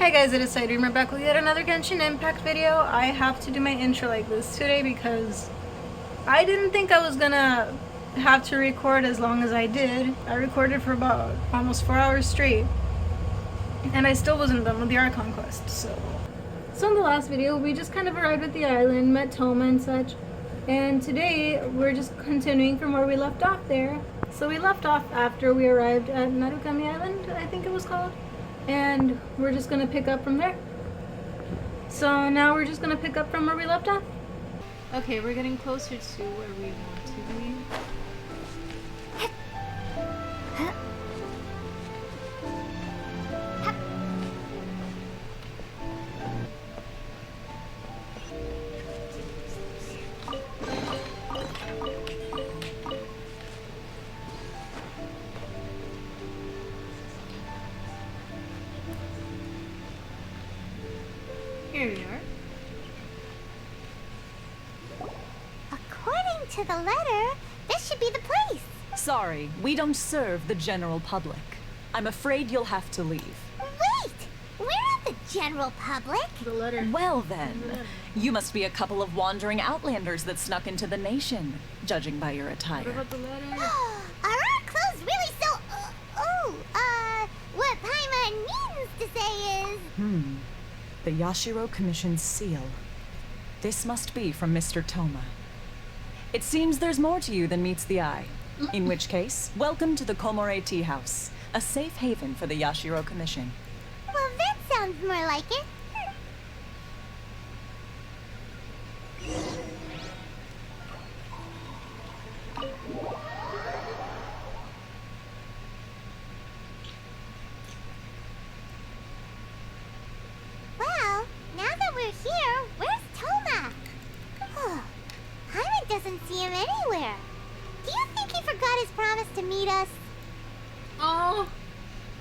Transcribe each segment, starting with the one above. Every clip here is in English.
Hi guys, it is PsyDreamer back with yet another Genshin Impact video. I have to do my intro like this today because I didn't think I was gonna have to record as long as I did. I recorded for about almost 4 hours straight and I still wasn't done with the Archon quest. So in the last video we just kind of arrived at the island, met Toma and such, and today we're just continuing from where we left off there. So we left off after we arrived at Narukami Island, I think it was called. And we're just gonna pick up from there. So now we're just gonna pick up from where we left off. Okay, we're getting closer to where we want to be. Here we are. According to the letter, this should be the place. Sorry, we don't serve the general public. I'm afraid you'll have to leave. Wait! We're not the general public. The letter. Well then, you must be a couple of wandering outlanders that snuck into the nation, judging by your What attire. about the letter? Are our clothes really so... what Paimon means to say is... The Yashiro Commission's seal. This must be from Mr. Toma. It seems there's more to you than meets the eye. In which case, welcome to the Komore Teahouse, a safe haven for the Yashiro Commission. Well, that sounds more like it. Well, now that we're here, where's Toma? Paimon doesn't see him anywhere. Do you think he forgot his promise to meet us? Oh,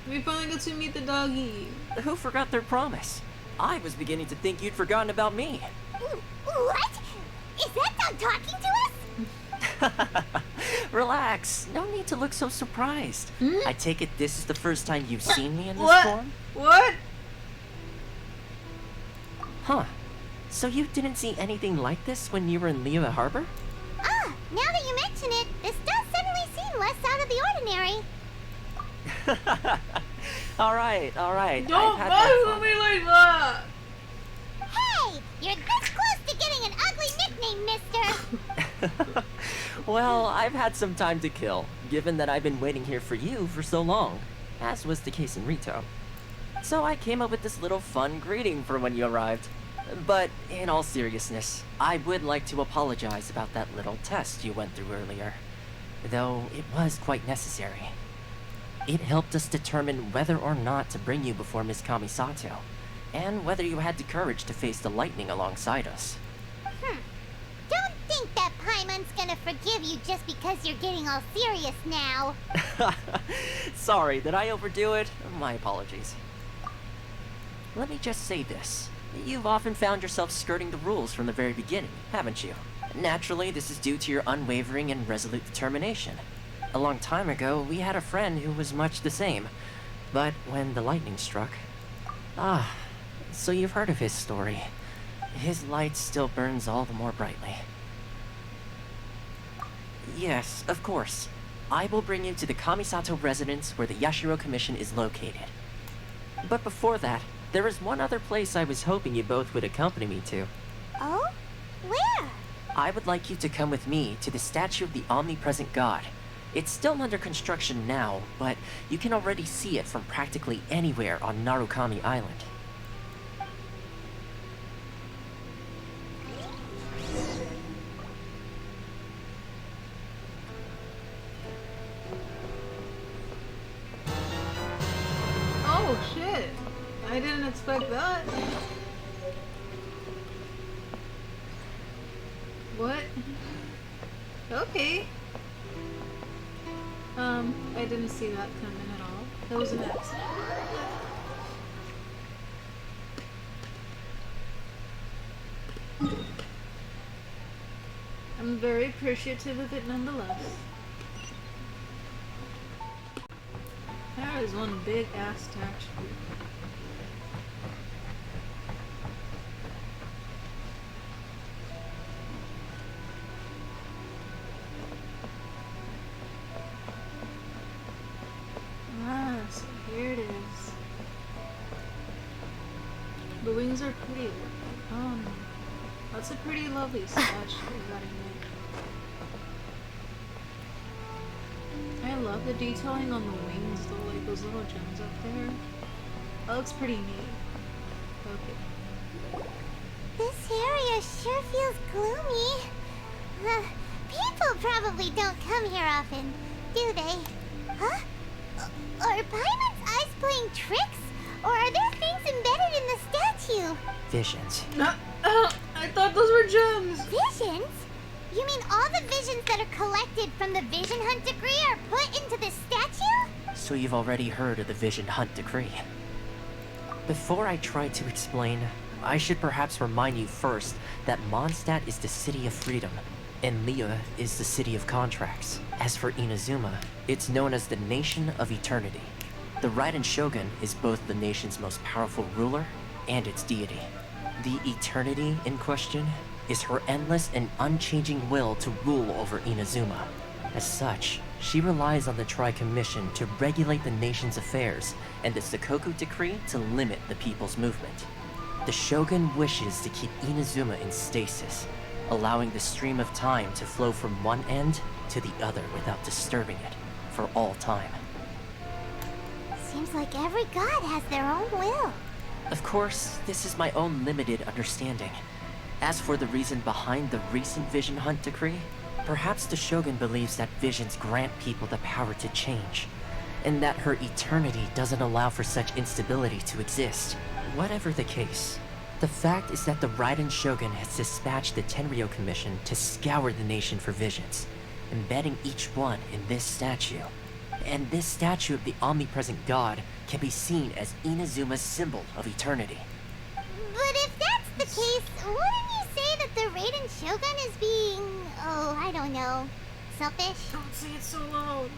we finally got to meet the doggy. Who forgot their promise? I was beginning to think you'd forgotten about me. What? Is that dog talking to us? Relax. No need to look so surprised. I take it this is the first time you've seen me in this What? form? What? Huh. So you didn't see anything like this when you were in Liyue Harbor? Now that you mention it, this does suddenly seem less out of the ordinary. Alright. Don't mess with me like that! Hey! You're this close to getting an ugly nickname, mister! Well, I've had some time to kill, given that I've been waiting here for you for so long, as was the case in Rito. So I came up with this little fun greeting for when you arrived. But in all seriousness, I would like to apologize about that little test you went through earlier, though it was quite necessary. It helped us determine whether or not to bring you before Miss Kamisato, and whether you had the courage to face the lightning alongside us. Don't think that Paimon's gonna forgive you just because you're getting all serious now. Sorry, did I overdo it? My apologies. Let me just say this. You've often found yourself skirting the rules from the very beginning, haven't you? Naturally, this is due to your unwavering and resolute determination. A long time ago, we had a friend who was much the same. But when the lightning struck... so you've heard of his story. His light still burns all the more brightly. Yes, of course. I will bring you to the Kamisato residence where the Yashiro Commission is located. But before that, there is one other place I was hoping you both would accompany me to. Oh? Where? I would like you to come with me to the statue of the Omnipresent God. It's still under construction now, but you can already see it from practically anywhere on Narukami Island. Oh shit. I didn't expect that. What? Okay. I didn't see that coming at all. That was an accident. I'm very appreciative of it nonetheless. There is one big ass statue. The wings are pretty. That's a pretty lovely statue, I gotta admit. I love the detailing on the wings though, like those little gems up there. That looks pretty neat. Okay. This area sure feels gloomy. People probably don't come here often, do they? Huh? Are Paimon's eyes playing tricks? Or are there things embedded in the statue? Visions. I thought those were gems! Visions? You mean all the visions that are collected from the Vision Hunt Decree are put into this statue? So you've already heard of the Vision Hunt Decree. Before I try to explain, I should perhaps remind you first that Mondstadt is the city of freedom, and Liyue is the city of contracts. As for Inazuma, it's known as the Nation of Eternity. The Raiden Shogun is both the nation's most powerful ruler and its deity. The Eternity in question is her endless and unchanging will to rule over Inazuma. As such, she relies on the Tri-Commission to regulate the nation's affairs and the Sakoku Decree to limit the people's movement. The Shogun wishes to keep Inazuma in stasis, allowing the stream of time to flow from one end to the other without disturbing it for all time. Seems like every god has their own will. Of course, this is my own limited understanding. As for the reason behind the recent Vision Hunt Decree, perhaps the Shogun believes that visions grant people the power to change, and that her eternity doesn't allow for such instability to exist. Whatever the case, the fact is that the Raiden Shogun has dispatched the Tenryou Commission to scour the nation for visions, embedding each one in this statue. And this statue of the Omnipresent God can be seen as Inazuma's symbol of eternity. But if that's the case, wouldn't you say that the Raiden Shogun is being, I don't know, selfish? Don't say it so loud.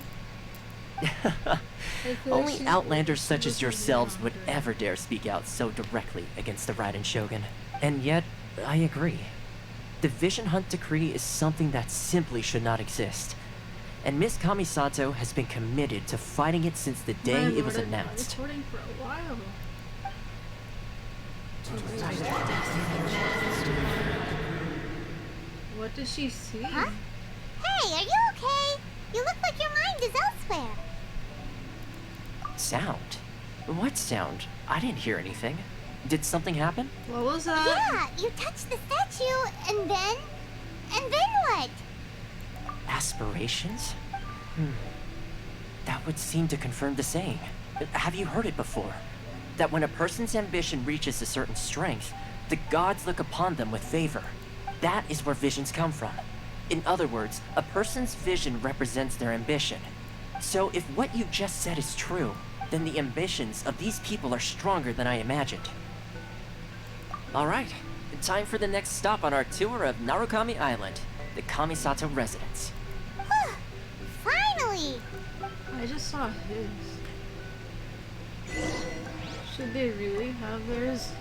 Only outlanders such as yourselves would ever dare speak out so directly against the Raiden Shogun. And yet, I agree. The Vision Hunt Decree is something that simply should not exist. And Miss Kamisato has been committed to fighting it since the day it was announced. Recording for a while. What does she see? Huh? Hey, are you okay? You look like your mind is elsewhere. Sound? What sound? I didn't hear anything. Did something happen? What was that? Yeah, you touched the statue, and then what? Aspirations? That would seem to confirm the saying. Have you heard it before? That when a person's ambition reaches a certain strength, the gods look upon them with favor. That is where visions come from. In other words, a person's vision represents their ambition. So if what you just said is true, then the ambitions of these people are stronger than I imagined. Alright, time for the next stop on our tour of Narukami Island, the Kamisato residence. Finally! I just saw his. Should they really have theirs?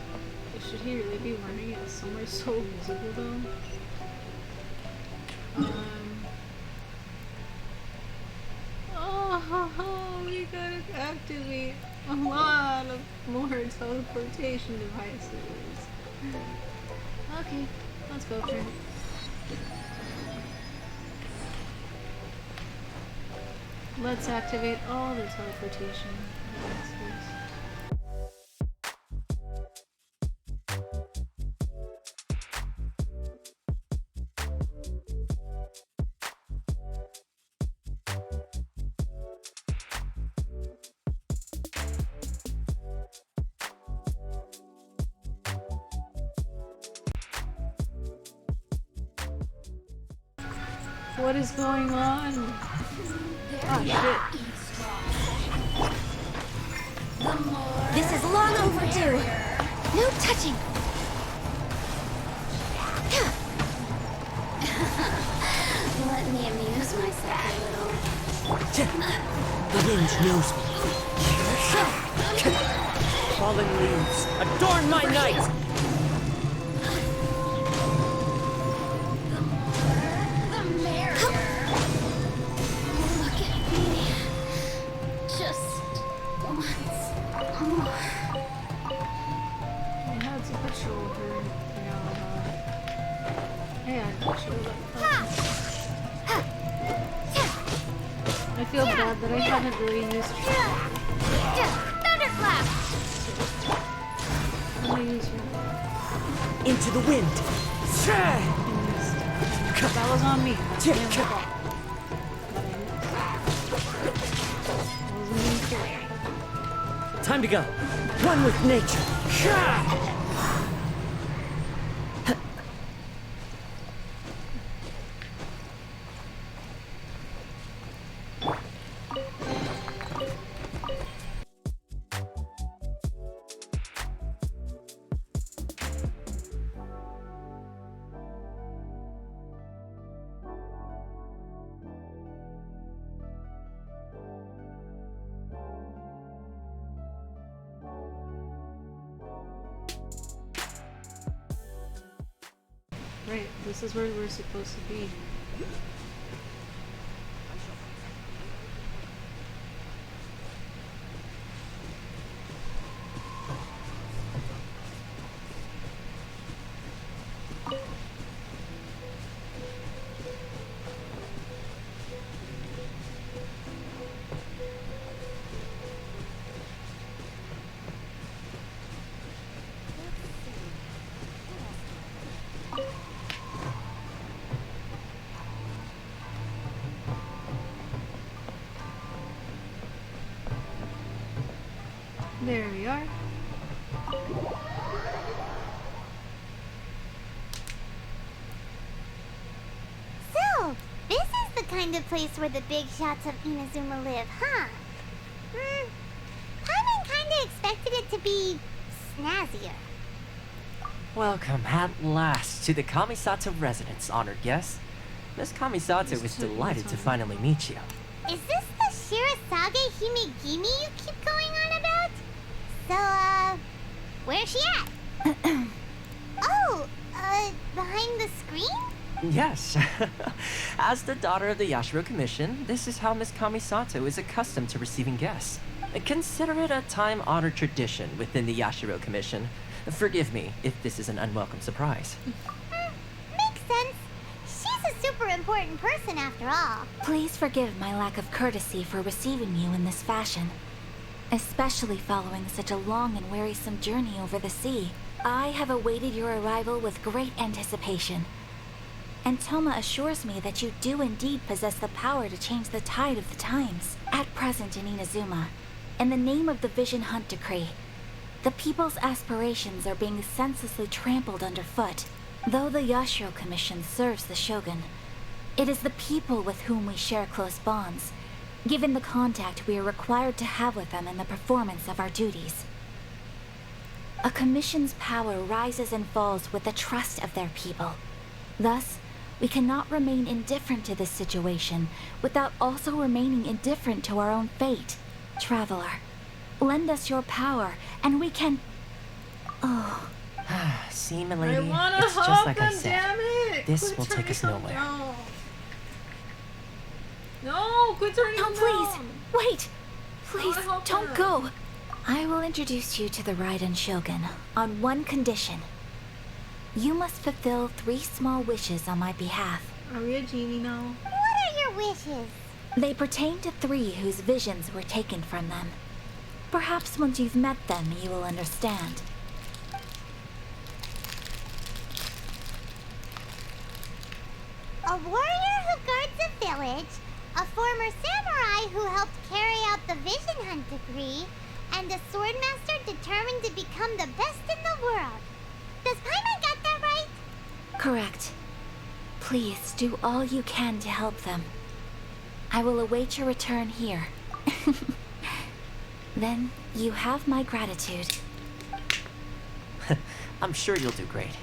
Should he really be wearing it somewhere so visible though? Oh, we gotta activate a lot of more teleportation devices. Okay, let's go for it. Let's activate all the teleportation devices. What is going on? Oh shit. This is long overdue. No touching. Let me amuse myself a little. The wind knows me. Fallen leaves, adorn my night! The mirror. Look at me. Just once more. I had hand. I feel bad that I haven't really used it. Thunderclap! I'm gonna use your Into the wind. That was on me. That's my own fault. Wasn't being fair. Time to go. One with nature. Right, this is where we're supposed to be. There we are. So, this is the kind of place where the big shots of Inazuma live, huh? Paimon kinda expected it to be snazzier. Welcome at last to the Kamisato residence, honored guest. Miss Kamisato is delighted to finally meet you. Is this the Shirasagi Himegimi you keep going on about? So, where's she at? Oh, behind the screen? Yes. As the daughter of the Yashiro Commission, this is how Miss Kamisato is accustomed to receiving guests. Consider it a time-honored tradition within the Yashiro Commission. Forgive me if this is an unwelcome surprise. Makes sense. She's a super important person after all. Please forgive my lack of courtesy for receiving you in this fashion, especially following such a long and wearisome journey over the sea. I have awaited your arrival with great anticipation, and Toma assures me that you do indeed possess the power to change the tide of the times. At present in Inazuma, in the name of the Vision Hunt Decree, the people's aspirations are being senselessly trampled underfoot. Though the Yashiro Commission serves the Shogun, it is the people with whom we share close bonds, given the contact we are required to have with them in the performance of our duties. A commission's power rises and falls with the trust of their people. Thus, we cannot remain indifferent to this situation without also remaining indifferent to our own fate. Traveler, lend us your power, and we can... Oh... See, milady, I wanna it's just help like I them, said. damn it! This Quit will take turning us them nowhere. down. No, quit turning No, them please! down. Wait! Please, help don't her. go! I will introduce you to the Raiden Shogun on one condition. You must fulfill 3 small wishes on my behalf. Are we a genie now? What are your wishes? They pertain to 3 whose visions were taken from them. Perhaps once you've met them, you will understand. A warrior who guards a village, a former samurai who helped carry out the Vision Hunt Decree, and a swordmaster determined to become the best in the world. Does Paimon got that right? Correct. Please do all you can to help them. I will await your return here. Then you have my gratitude. I'm sure you'll do great.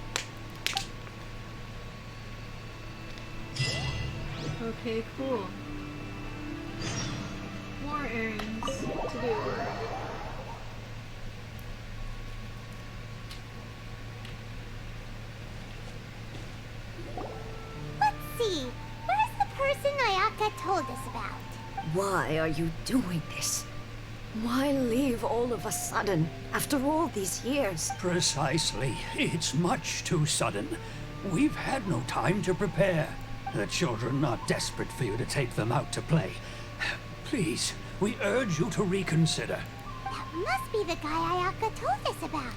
Okay, cool. More errands to do. Let's see. Where's the person Ayaka told us about? Why are you doing this? Why leave all of a sudden, after all these years? Precisely. It's much too sudden. We've had no time to prepare. The children are desperate for you to take them out to play. Please, we urge you to reconsider. That must be the guy Ayaka told us about.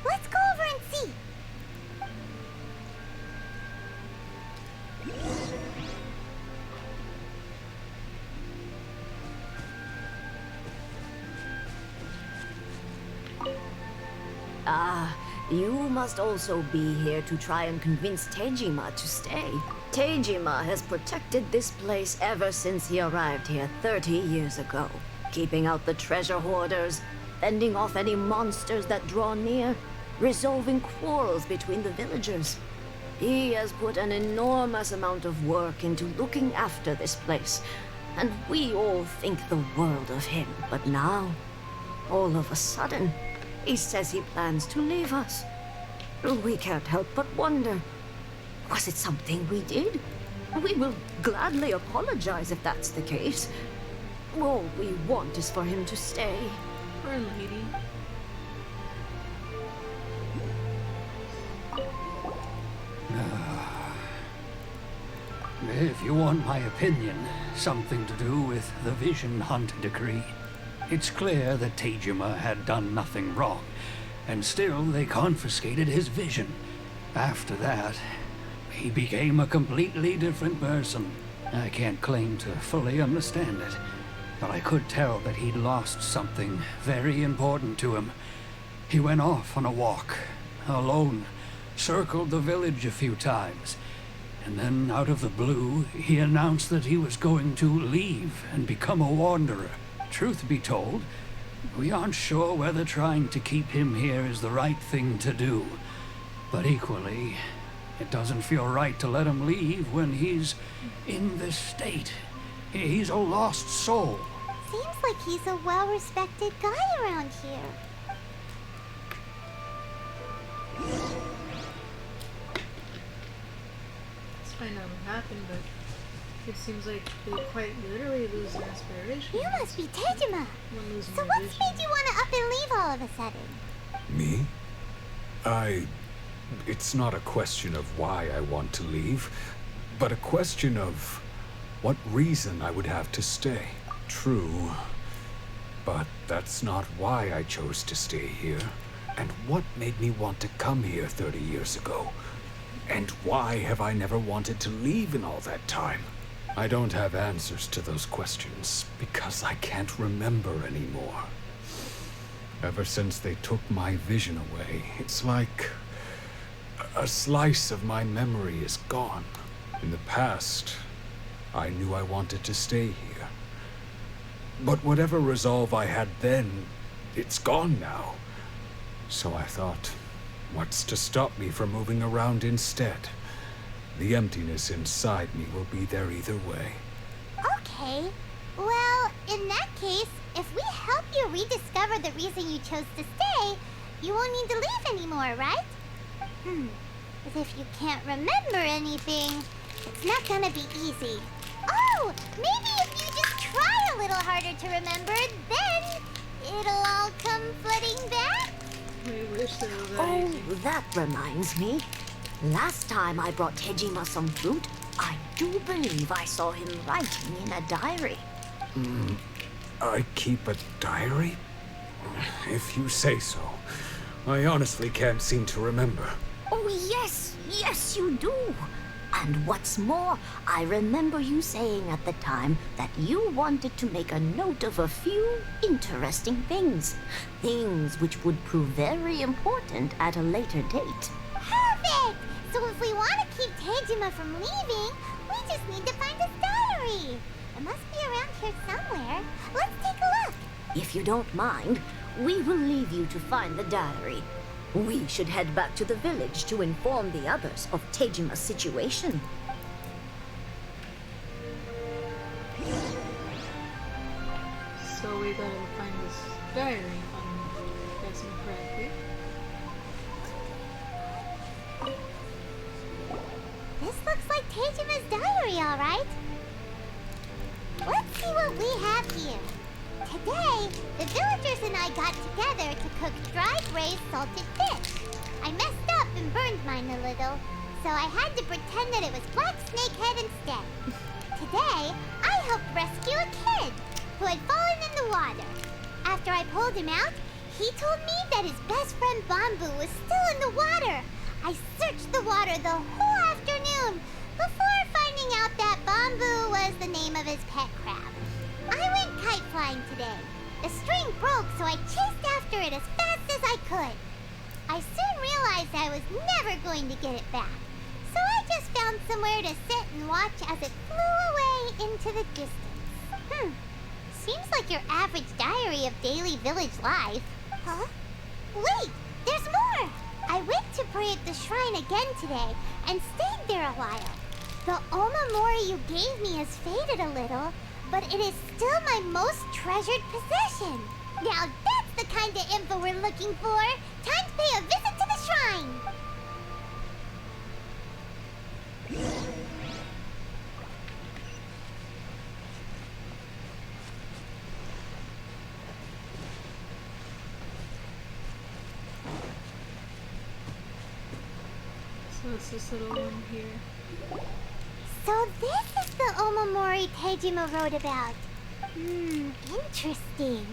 Let's go over and see. Ah, you must also be here to try and convince Tejima to stay. Tejima has protected this place ever since he arrived here 30 years ago, keeping out the treasure hoarders, fending off any monsters that draw near, resolving quarrels between the villagers. He has put an enormous amount of work into looking after this place, and we all think the world of him. But now, all of a sudden, he says he plans to leave us. We can't help but wonder, was it something we did? We will gladly apologize if that's the case. All we want is for him to stay. Poor lady. If you want my opinion, something to do with the Vision Hunt decree. It's clear that Tejima had done nothing wrong, and still they confiscated his vision. After that, he became a completely different person. I can't claim to fully understand it, but I could tell that he'd lost something very important to him. He went off on a walk, alone, circled the village a few times, and then out of the blue, he announced that he was going to leave and become a wanderer. Truth be told, we aren't sure whether trying to keep him here is the right thing to do. But equally, it doesn't feel right to let him leave when he's in this state. He's a lost soul. Seems like he's a well-respected guy around here. Let's find out what happened, but it seems like they quite literally lose their inspiration. You must be Tejima. One losing So their what's vision. made you want to up and leave all of a sudden? Me? It's not a question of why I want to leave, but a question of what reason I would have to stay. True, but that's not why I chose to stay here. And what made me want to come here 30 years ago? And why have I never wanted to leave in all that time? I don't have answers to those questions because I can't remember anymore. Ever since they took my vision away, it's like a slice of my memory is gone. In the past, I knew I wanted to stay here. But whatever resolve I had then, it's gone now. So I thought, what's to stop me from moving around instead? The emptiness inside me will be there either way. Okay. Well, in that case, if we help you rediscover the reason you chose to stay, you won't need to leave anymore, right? But if you can't remember anything, it's not gonna be easy. Oh, maybe if you just try a little harder to remember, then it'll all come flooding back? I wish they were that Oh, easy. that reminds me. Last time I brought Tejima some fruit, I do believe I saw him writing in a diary. I keep a diary? If you say so. I honestly can't seem to remember. Oh, yes, you do. And what's more, I remember you saying at the time that you wanted to make a note of a few interesting things. Things which would prove very important at a later date. Perfect! So if we want to keep Tejima from leaving, we just need to find his diary. It must be around here somewhere. Let's take a look. If you don't mind, we will leave you to find the diary. We should head back to the village to inform the others of Tejima's situation. So we gotta find this diary, if I'm guessing correctly. This looks like Tejima's diary, all right. Let's see what we have here. Today, the villagers and I got together to cook dry braised salted fish. I messed up and burned mine a little, so I had to pretend that it was Black Snakehead instead. Today, I helped rescue a kid who had fallen in the water. After I pulled him out, he told me that his best friend Bamboo was still in the water. I searched the water the whole afternoon before finding out that Bamboo was the name of his pet crab. I went kite flying today. The string broke, so I chased after it as fast as I could. I soon realized I was never going to get it back, so I just found somewhere to sit and watch as it flew away into the distance. Seems like your average diary of daily village life. Huh? Wait, there's more! I went to pray at the shrine again today and stayed there a while. The omamori you gave me has faded a little, but it is still my most treasured possession. Now that's the kind of info we're looking for. Time to pay a visit to the shrine. So it's this little one here. So this is the omamori Tejima wrote about. Interesting.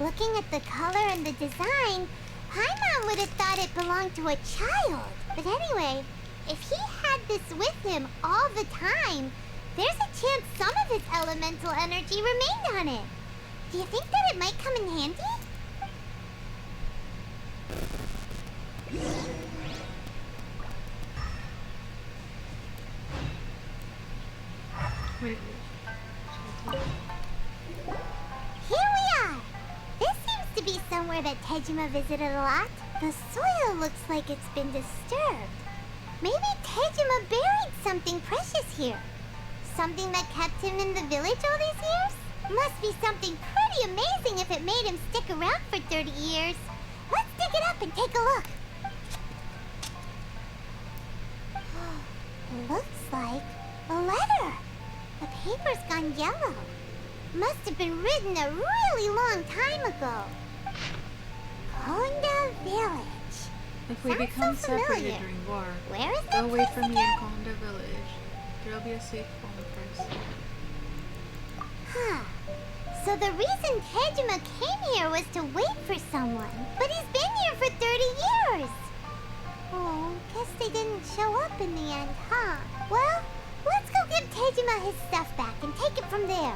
Looking at the color and the design, Paimon would have thought it belonged to a child. But anyway, if he had this with him all the time, there's a chance some of his elemental energy remained on it. Do you think that it might come in handy? Wait. Here we are! This seems to be somewhere that Tejima visited a lot. The soil looks like it's been disturbed. Maybe Tejima buried something precious here. Something that kept him in the village all these years? Must be something pretty amazing if it made him stick around for 30 years. Let's dig it up and take a look. Looks like a letter. The paper's gone yellow. Must have been written a really long time ago. Konda Village. If we Sounds become so familiar. separated during war, Where is go that wait place for me in again? Konda Village. There'll be a safe phone first. Huh. So the reason Tejima came here was to wait for someone. But he's been here for 30 years. Oh, guess they didn't show up in the end, huh? Well, let's go give Tejima his stuff back and take it from there.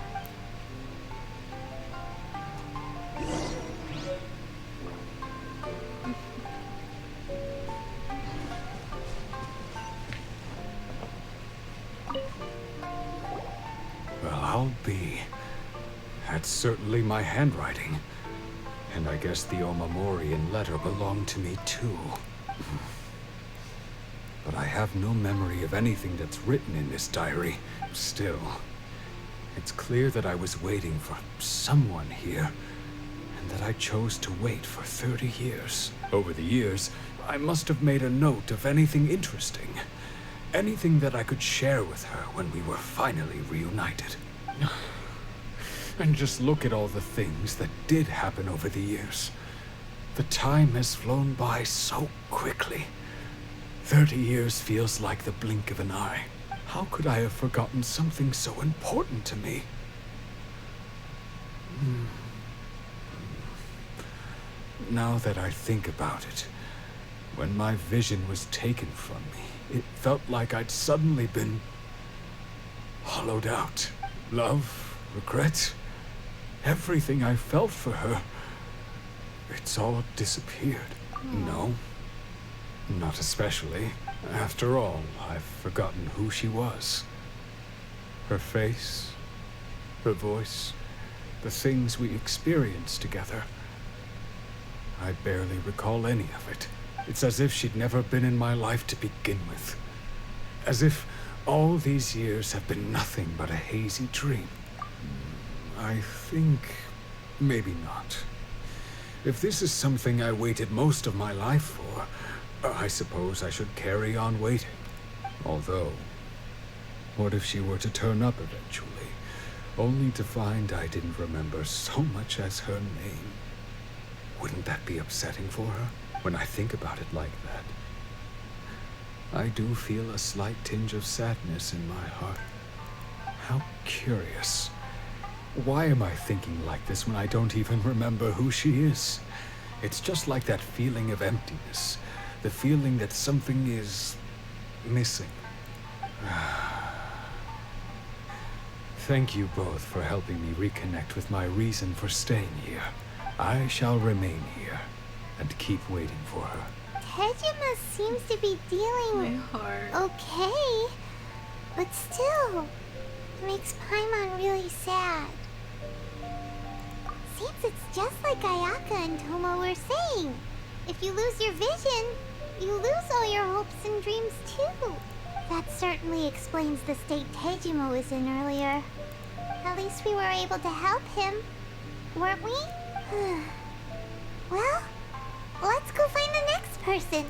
Well, I'll be. That's certainly my handwriting. And I guess the omamori and letter belong to me too. But I have no memory of anything that's written in this diary. Still, it's clear that I was waiting for someone here, and that I chose to wait for 30 years. Over the years, I must have made a note of anything interesting. Anything that I could share with her when we were finally reunited. And just look at all the things that did happen over the years. The time has flown by so quickly. 30 years feels like the blink of an eye. How could I have forgotten something so important to me? Now that I think about it, when my vision was taken from me, it felt like I'd suddenly been hollowed out. Love, regret, everything I felt for her, it's all disappeared. No, not especially. After all, I've forgotten who she was. Her face, her voice, the things we experienced together. I barely recall any of it. It's as if she'd never been in my life to begin with. As if all these years have been nothing but a hazy dream. I think maybe not. If this is something I waited most of my life for, I suppose I should carry on waiting. Although, what if she were to turn up eventually, only to find I didn't remember so much as her name? Wouldn't that be upsetting for her? When I think about it like that, I do feel a slight tinge of sadness in my heart. How curious. Why am I thinking like this when I don't even remember who she is? It's just like that feeling of emptiness. The feeling that something is missing. Thank you both for helping me reconnect with my reason for staying here. I shall remain here and keep waiting for her. Tejima seems to be My dealing heart. okay, but still, it makes Paimon really sad. Seems it's just like Ayaka and Tomo were saying. If you lose your vision, you lose all your hopes and dreams too. That certainly explains the state Tejima was in earlier. At least we were able to help him, weren't we? Well, let's go find the next person.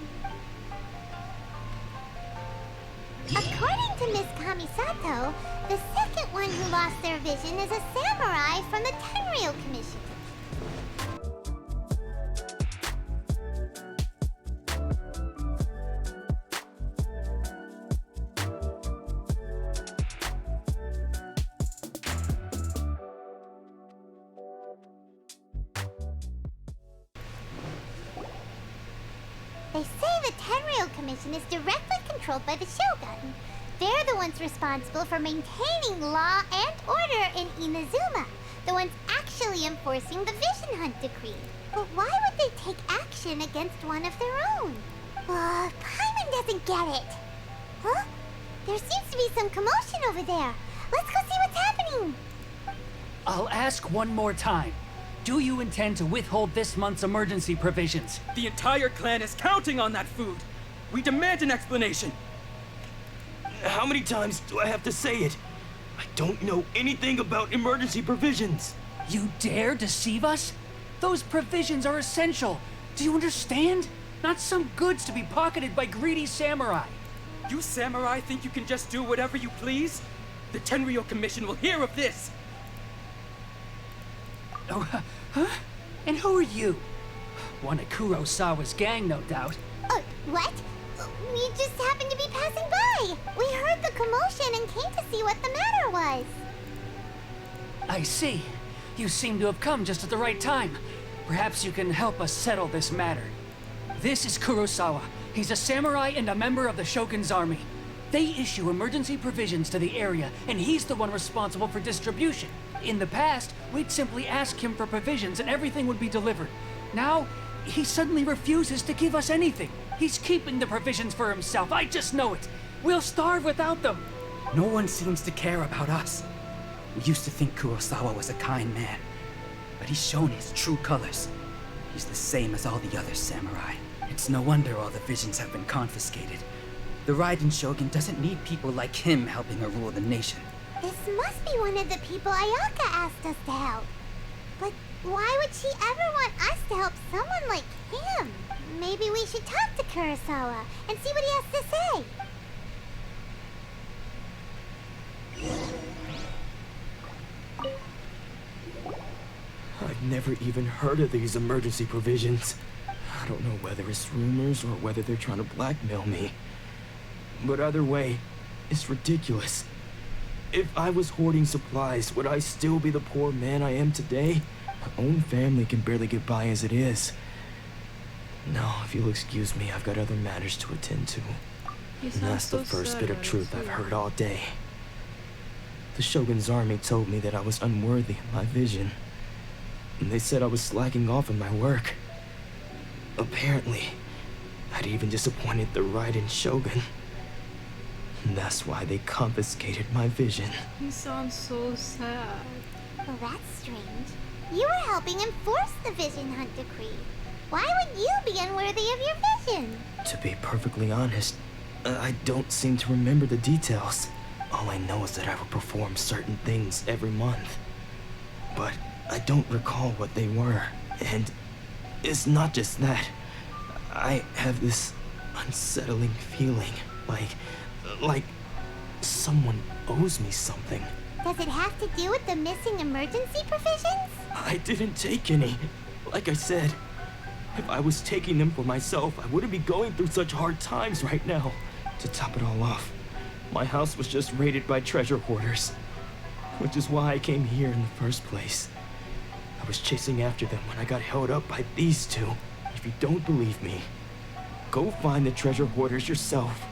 According to Miss Kamisato, the second one who lost their vision is a samurai from the Tenryou Commission. They say the Tenryou Commission is directly controlled by the Shogun. They're the ones responsible for maintaining law and order in Inazuma, the ones actually enforcing the Vision Hunt Decree. But why would they take action against one of their own? Paimon doesn't get it. Huh? There seems to be some commotion over there. Let's go see what's happening. I'll ask one more time. Do you intend to withhold this month's emergency provisions? The entire clan is counting on that food. We demand an explanation. How many times do I have to say it? I don't know anything about emergency provisions. You dare deceive us? Those provisions are essential. Do you understand? Not some goods to be pocketed by greedy samurai. You samurai think you can just do whatever you please? The Tenryou Commission will hear of this. Oh, huh? And who are you? One of Kurosawa's gang, no doubt. What? We just happened to be passing by. We heard the commotion and came to see what the matter was. I see. You seem to have come just at the right time. Perhaps you can help us settle this matter. This is Kurosawa. He's a samurai and a member of the Shogun's army. They issue emergency provisions to the area, and he's the one responsible for distribution. In the past, we'd simply ask him for provisions and everything would be delivered. Now, he suddenly refuses to give us anything. He's keeping the provisions for himself, I just know it. We'll starve without them. No one seems to care about us. We used to think Kurosawa was a kind man, but he's shown his true colors. He's the same as all the other samurai. It's no wonder all the visions have been confiscated. The Raiden Shogun doesn't need people like him helping her rule the nation. This must be one of the people Ayaka asked us to help. But why would she ever want us to help someone like him? Maybe we should talk to Kurosawa and see what he has to say. I've never even heard of these emergency provisions. I don't know whether it's rumors or whether they're trying to blackmail me. But either way, it's ridiculous. If I was hoarding supplies, would I still be the poor man I am today? My own family can barely get by as it is. Now, if you'll excuse me, I've got other matters to attend to. And that's the first bit of truth I've heard all day. The Shogun's army told me that I was unworthy of my vision. And they said I was slacking off in my work. Apparently, I'd even disappointed the Raiden Shogun. And that's why they confiscated my vision. He sounds so sad. Well, that's strange. You were helping enforce the Vision Hunt Decree. Why would you be unworthy of your vision? To be perfectly honest, I don't seem to remember the details. All I know is that I would perform certain things every month. But I don't recall what they were. And it's not just that. I have this unsettling feeling, like someone owes me something. Does it have to do with the missing emergency provisions? I didn't take any. Like I said, if I was taking them for myself, I wouldn't be going through such hard times right now. To top it all off, my house was just raided by treasure hoarders. Which is why I came here in the first place. I was chasing after them when I got held up by these two. If you don't believe me, go find the treasure hoarders yourself.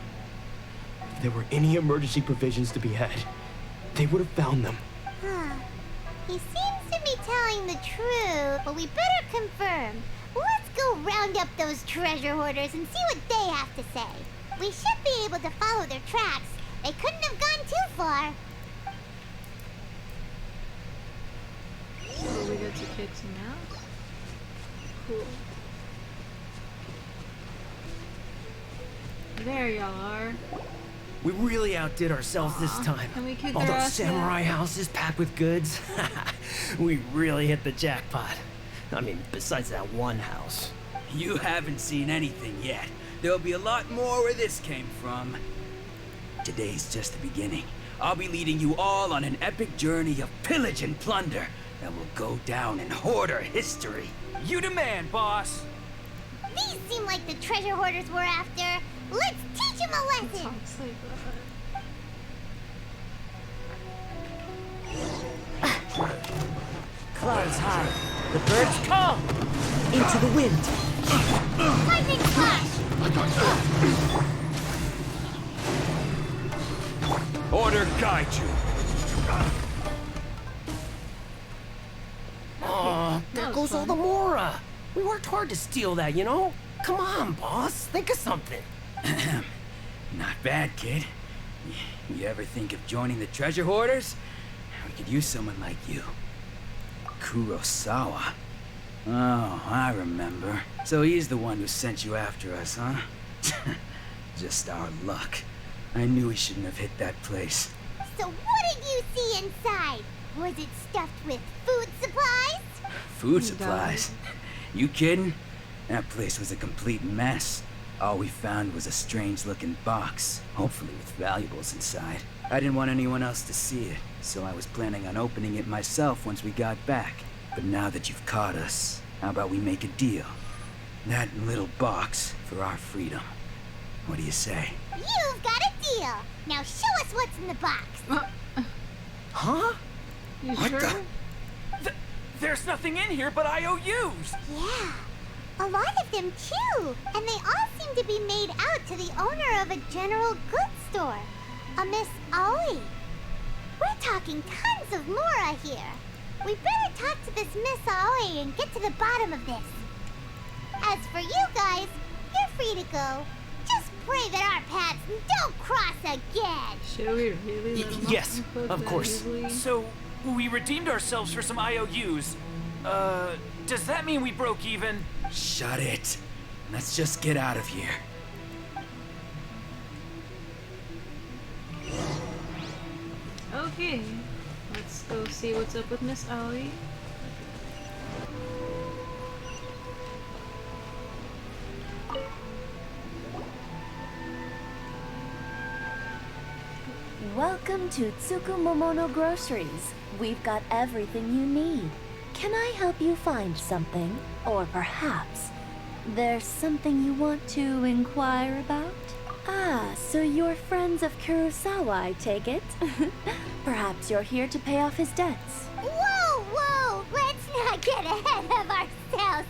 If there were any emergency provisions to be had, they would have found them. Huh. He seems to be telling the truth, but we better confirm. Let's go round up those treasure hoarders and see what they have to say. We should be able to follow their tracks. They couldn't have gone too far. So we get to kick some ass. Cool. There y'all are. We really outdid ourselves this time. Can we kick All their those ass samurai yet? houses packed with goods. We really hit the jackpot. I mean, besides that one house. You haven't seen anything yet. There'll be a lot more where this came from. Today's just the beginning. I'll be leading you all on an epic journey of pillage and plunder that will go down in hoarder history. You demand, boss. These seem like the treasure hoarders we're after. Let's teach them a lesson. Clouds high. The birds come. Into the wind. Lightning flash! Order guide you. Oh, there goes all the Mora. We worked hard to steal that, you know? Come on, boss. Think of something. Not bad, kid. You ever think of joining the treasure hoarders? We could use someone like you. Kurosawa. Oh, I remember. So he's the one who sent you after us, huh? Just our luck. I knew he shouldn't have hit that place. So what did you see inside? Was it stuffed with food supplies? Food supplies? You kidding? That place was a complete mess. All we found was a strange-looking box, hopefully with valuables inside. I didn't want anyone else to see it, so I was planning on opening it myself once we got back. But now that you've caught us, how about we make a deal? That little box for our freedom. What do you say? You've got a deal. Now show us what's in the box. Huh? You What sure? the? There's nothing in here but IOUs. Yeah. A lot of them too. And they all seem to be made out to the owner of a general goods store. A Miss Aoi. We're talking tons of Mora here. We better talk to this Miss Aoi and get to the bottom of this. As for you guys, you're free to go. Just pray that our paths don't cross again. Should we really let them Yes, off the of hook course. that easily? So, we redeemed ourselves for some IOUs. Does that mean we broke even? Shut it. Let's just get out of here. Okay, let's go see what's up with Miss Aoi. Welcome to Tsukumomono Groceries. We've got everything you need. Can I help you find something? Or perhaps there's something you want to inquire about? Ah, so you're friends of Kurosawa, I take it? Perhaps you're here to pay off his debts. Whoa, whoa! Let's not get ahead of ourselves.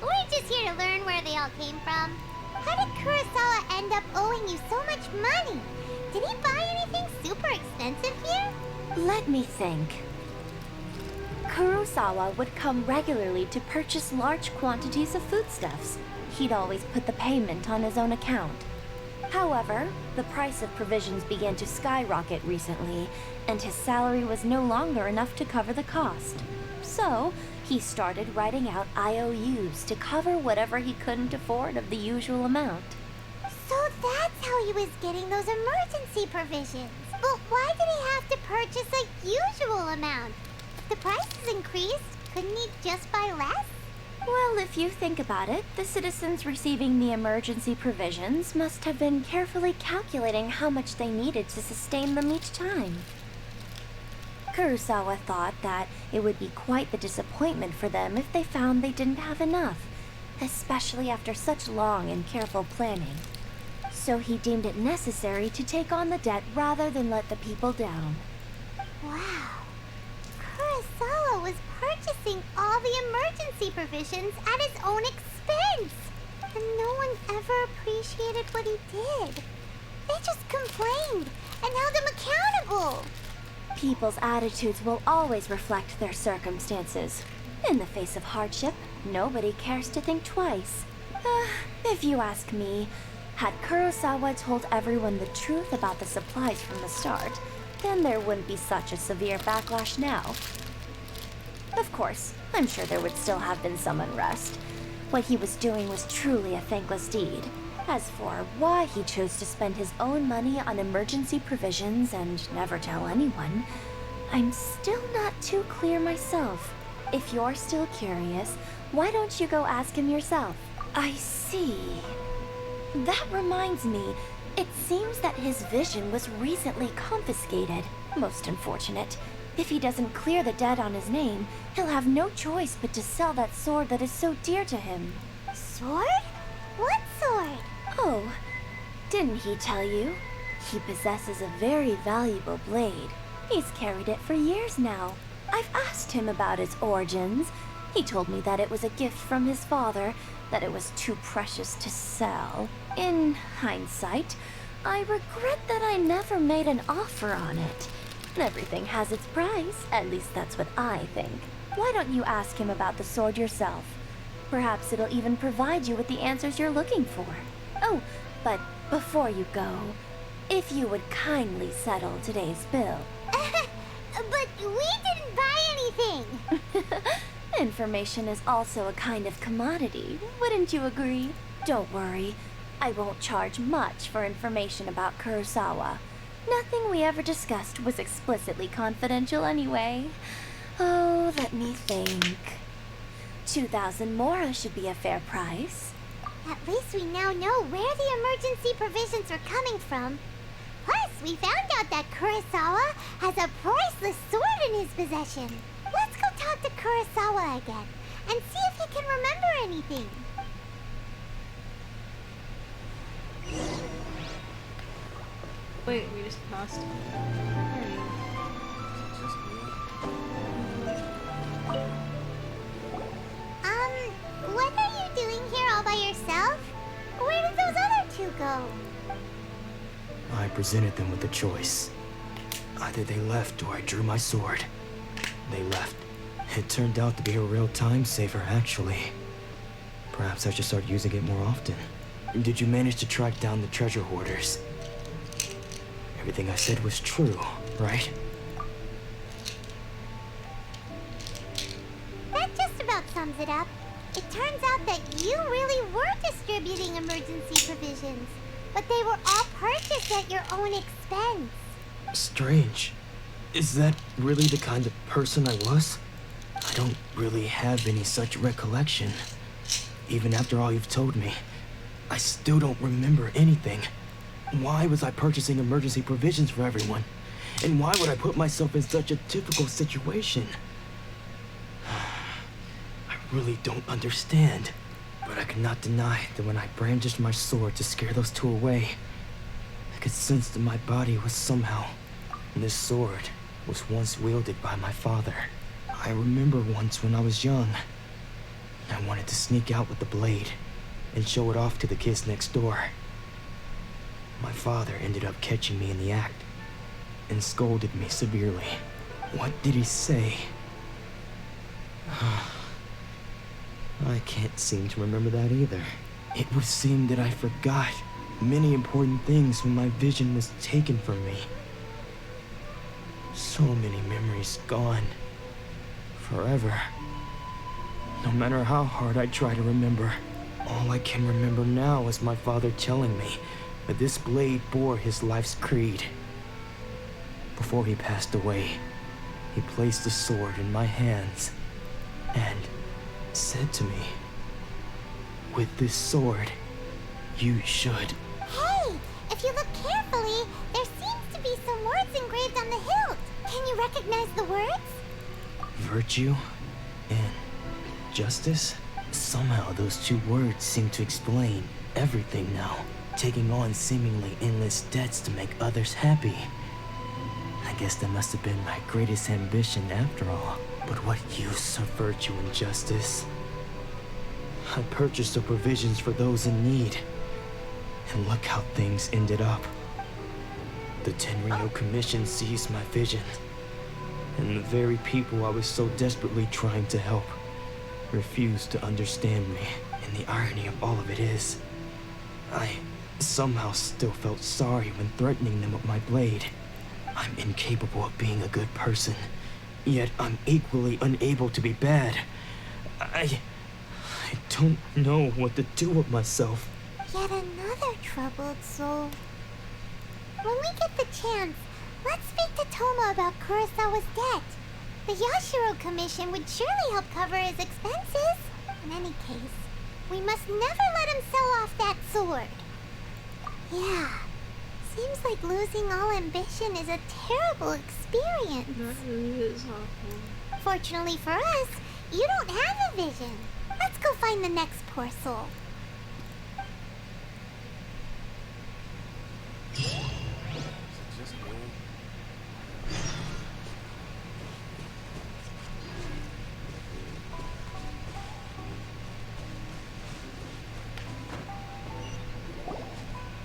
We're just here to learn where they all came from. How did Kurosawa end up owing you so much money? Did he buy anything super expensive here? Let me think. Kurosawa would come regularly to purchase large quantities of foodstuffs. He'd always put the payment on his own account. However, the price of provisions began to skyrocket recently, and his salary was no longer enough to cover the cost. So, he started writing out IOUs to cover whatever he couldn't afford of the usual amount. So that's how he was getting those emergency provisions. But why did he have to purchase a usual amount? If the prices increased, couldn't he just buy less? Well, if you think about it, the citizens receiving the emergency provisions must have been carefully calculating how much they needed to sustain them each time. Kurosawa thought that it would be quite the disappointment for them if they found they didn't have enough, especially after such long and careful planning. So he deemed it necessary to take on the debt rather than let the people down. Wow. Kurosawa was purchasing all the emergency provisions at his own expense. And no one ever appreciated what he did. They just complained and held him accountable. People's attitudes will always reflect their circumstances. In the face of hardship, nobody cares to think twice. If you ask me, had Kurosawa told everyone the truth about the supplies from the start, then there wouldn't be such a severe backlash now. Of course, I'm sure there would still have been some unrest. What he was doing was truly a thankless deed. As for why he chose to spend his own money on emergency provisions and never tell anyone, I'm still not too clear myself. If you're still curious, why don't you go ask him yourself? I see. That reminds me, it seems that his vision was recently confiscated. Most unfortunate. If he doesn't clear the debt on his name, he'll have no choice but to sell that sword that is so dear to him. Sword? What sword? Oh, didn't he tell you? He possesses a very valuable blade. He's carried it for years now. I've asked him about its origins. He told me that it was a gift from his father, that it was too precious to sell. In hindsight, I regret that I never made an offer on it. Everything has its price, at least that's what I think. Why don't you ask him about the sword yourself? Perhaps it'll even provide you with the answers you're looking for. Oh, but before you go, if you would kindly settle today's bill. But we didn't buy anything! Information is also a kind of commodity, wouldn't you agree? Don't worry, I won't charge much for information about Kurosawa. Nothing we ever discussed was explicitly confidential anyway. Oh, let me think. 2,000 mora should be a fair price. At least we now know where the emergency provisions are coming from. Plus, we found out that Kurosawa has a priceless sword in his possession. Let's go talk to Kurosawa again and see if he can remember anything. Wait, we just passed. What are you doing here all by yourself? Where did those other two go? I presented them with a choice. Either they left or I drew my sword. They left. It turned out to be a real time saver, actually. Perhaps I should start using it more often. Did you manage to track down the treasure hoarders? Everything I said was true, right? That just about sums it up. It turns out that you really were distributing emergency provisions, but they were all purchased at your own expense. Strange. Is that really the kind of person I was? I don't really have any such recollection. Even after all you've told me, I still don't remember anything. Why was I purchasing emergency provisions for everyone? And why would I put myself in such a difficult situation? I really don't understand. But I cannot deny that when I brandished my sword to scare those two away, I could sense that my body was somehow... This sword was once wielded by my father. I remember once when I was young, I wanted to sneak out with the blade and show it off to the kids next door. My father ended up catching me in the act and scolded me severely. What did he say? I can't seem to remember that either. It would seem that I forgot many important things when my vision was taken from me. So many memories gone. Forever. No matter how hard I try to remember, all I can remember now is my father telling me that this blade bore his life's creed. Before he passed away, he placed the sword in my hands and said to me, "With this sword, you should..." Hey, if you look carefully, there seems to be some words engraved on the hilt. Can you recognize the words? Virtue and justice? Somehow those two words seem to explain everything now. taking on seemingly endless debts to make others happy. I guess that must have been my greatest ambition after all. But what use of virtue and justice? I purchased the provisions for those in need. And look how things ended up. The Tenryo Commission seized my vision. And the very people I was so desperately trying to help refused to understand me. And the irony of all of it is, I somehow still felt sorry when threatening them with my blade. I'm incapable of being a good person, yet I'm equally unable to be bad. I don't know what to do with myself. Yet another troubled soul. When we get the chance, let's speak to Toma about Kurosawa's debt. The Yashiro Commission would surely help cover his expenses. In any case, we must never let him sell off that sword. Yeah, seems like losing all ambition is a terrible experience. That really is awful. Fortunately for us, you don't have a vision. Let's go find the next poor soul.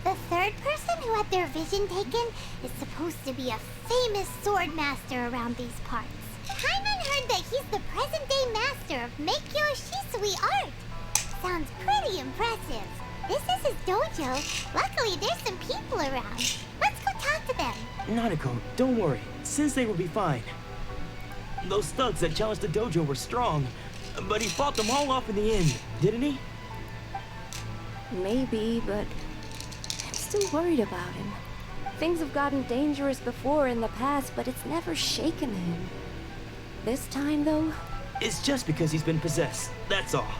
The third person who had their vision taken is supposed to be a famous sword master around these parts. Paimon heard that he's the present-day master of Meikyo Shisui art. Sounds pretty impressive. This is his dojo. Luckily, there's some people around. Let's go talk to them. Nanako, don't worry. Sensei will be fine. Those thugs that challenged the dojo were strong, but he fought them all off in the end, didn't he? Maybe, but I'm still worried about him. Things have gotten dangerous before in the past, but it's never shaken him. This time, though? It's just because he's been possessed, that's all.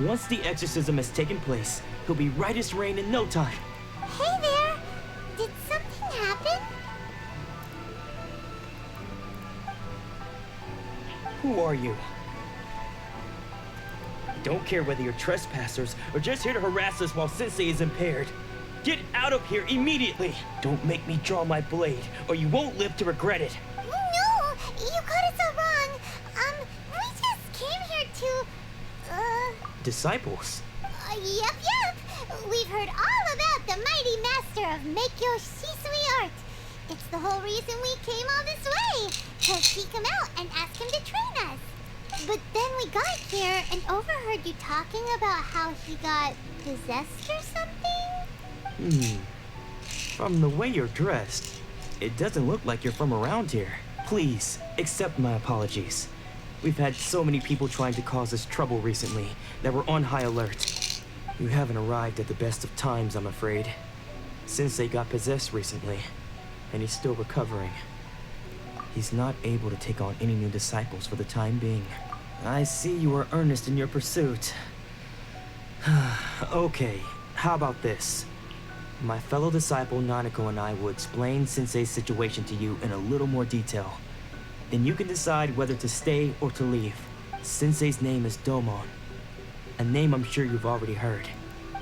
Once the exorcism has taken place, he'll be right as rain in no time. Hey there! Did something happen? Who are you? I don't care whether you're trespassers or just here to harass us while Sensei is impaired. Get out of here immediately! Don't make me draw my blade, or you won't live to regret it. No! You got it so wrong! We just came here to... Disciples? Yep. We've heard all about the mighty master of Meikyo Shisui art. It's the whole reason we came all this way, to seek him out and ask him to train us. But then we got here and overheard you talking about how he got possessed or something? From the way you're dressed, it doesn't look like you're from around here. Please, accept my apologies. We've had so many people trying to cause us trouble recently that we're on high alert. You haven't arrived at the best of times, I'm afraid. Sensei got possessed recently, and he's still recovering. He's not able to take on any new disciples for the time being. I see you are earnest in your pursuit. Okay, how about this? My fellow disciple Nanako and I will explain Sensei's situation to you in a little more detail. Then you can decide whether to stay or to leave. Sensei's name is Domon, a name I'm sure you've already heard.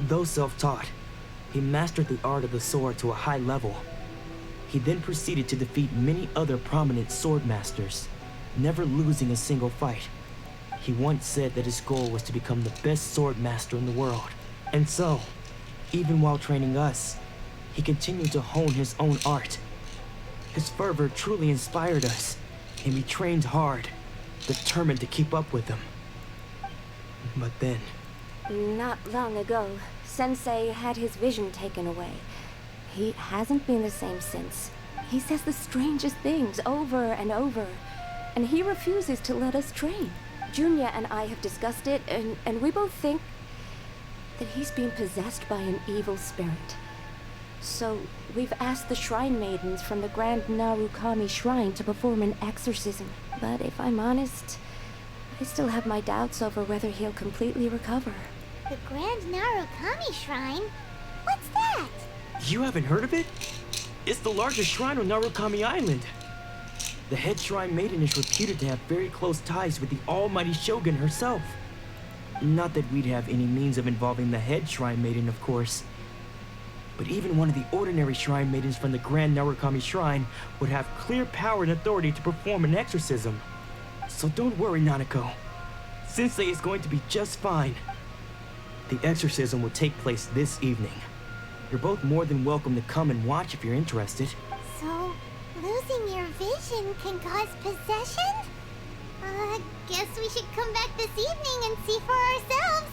Though self-taught, he mastered the art of the sword to a high level. He then proceeded to defeat many other prominent sword masters, never losing a single fight. He once said that his goal was to become the best sword master in the world. And so, even while training us, he continued to hone his own art. His fervor truly inspired us, and we trained hard, determined to keep up with him. But then... Not long ago, Sensei had his vision taken away. He hasn't been the same since. He says the strangest things over and over, and he refuses to let us train. Junya and I have discussed it, and we both think that he's being possessed by an evil spirit. So we've asked the shrine maidens from the Grand Narukami Shrine to perform an exorcism. But if I'm honest, I still have my doubts over whether he'll completely recover. The Grand Narukami Shrine? What's that? You haven't heard of it? It's the largest shrine on Narukami Island. The head shrine maiden is reputed to have very close ties with the almighty Shogun herself. Not that we'd have any means of involving the head shrine maiden, of course. But even one of the ordinary shrine maidens from the Grand Narukami Shrine would have clear power and authority to perform an exorcism. So don't worry, Nanako. Sensei is going to be just fine. The exorcism will take place this evening. You're both more than welcome to come and watch if you're interested. So, losing your vision can cause possession? Guess we should come back this evening and see for ourselves.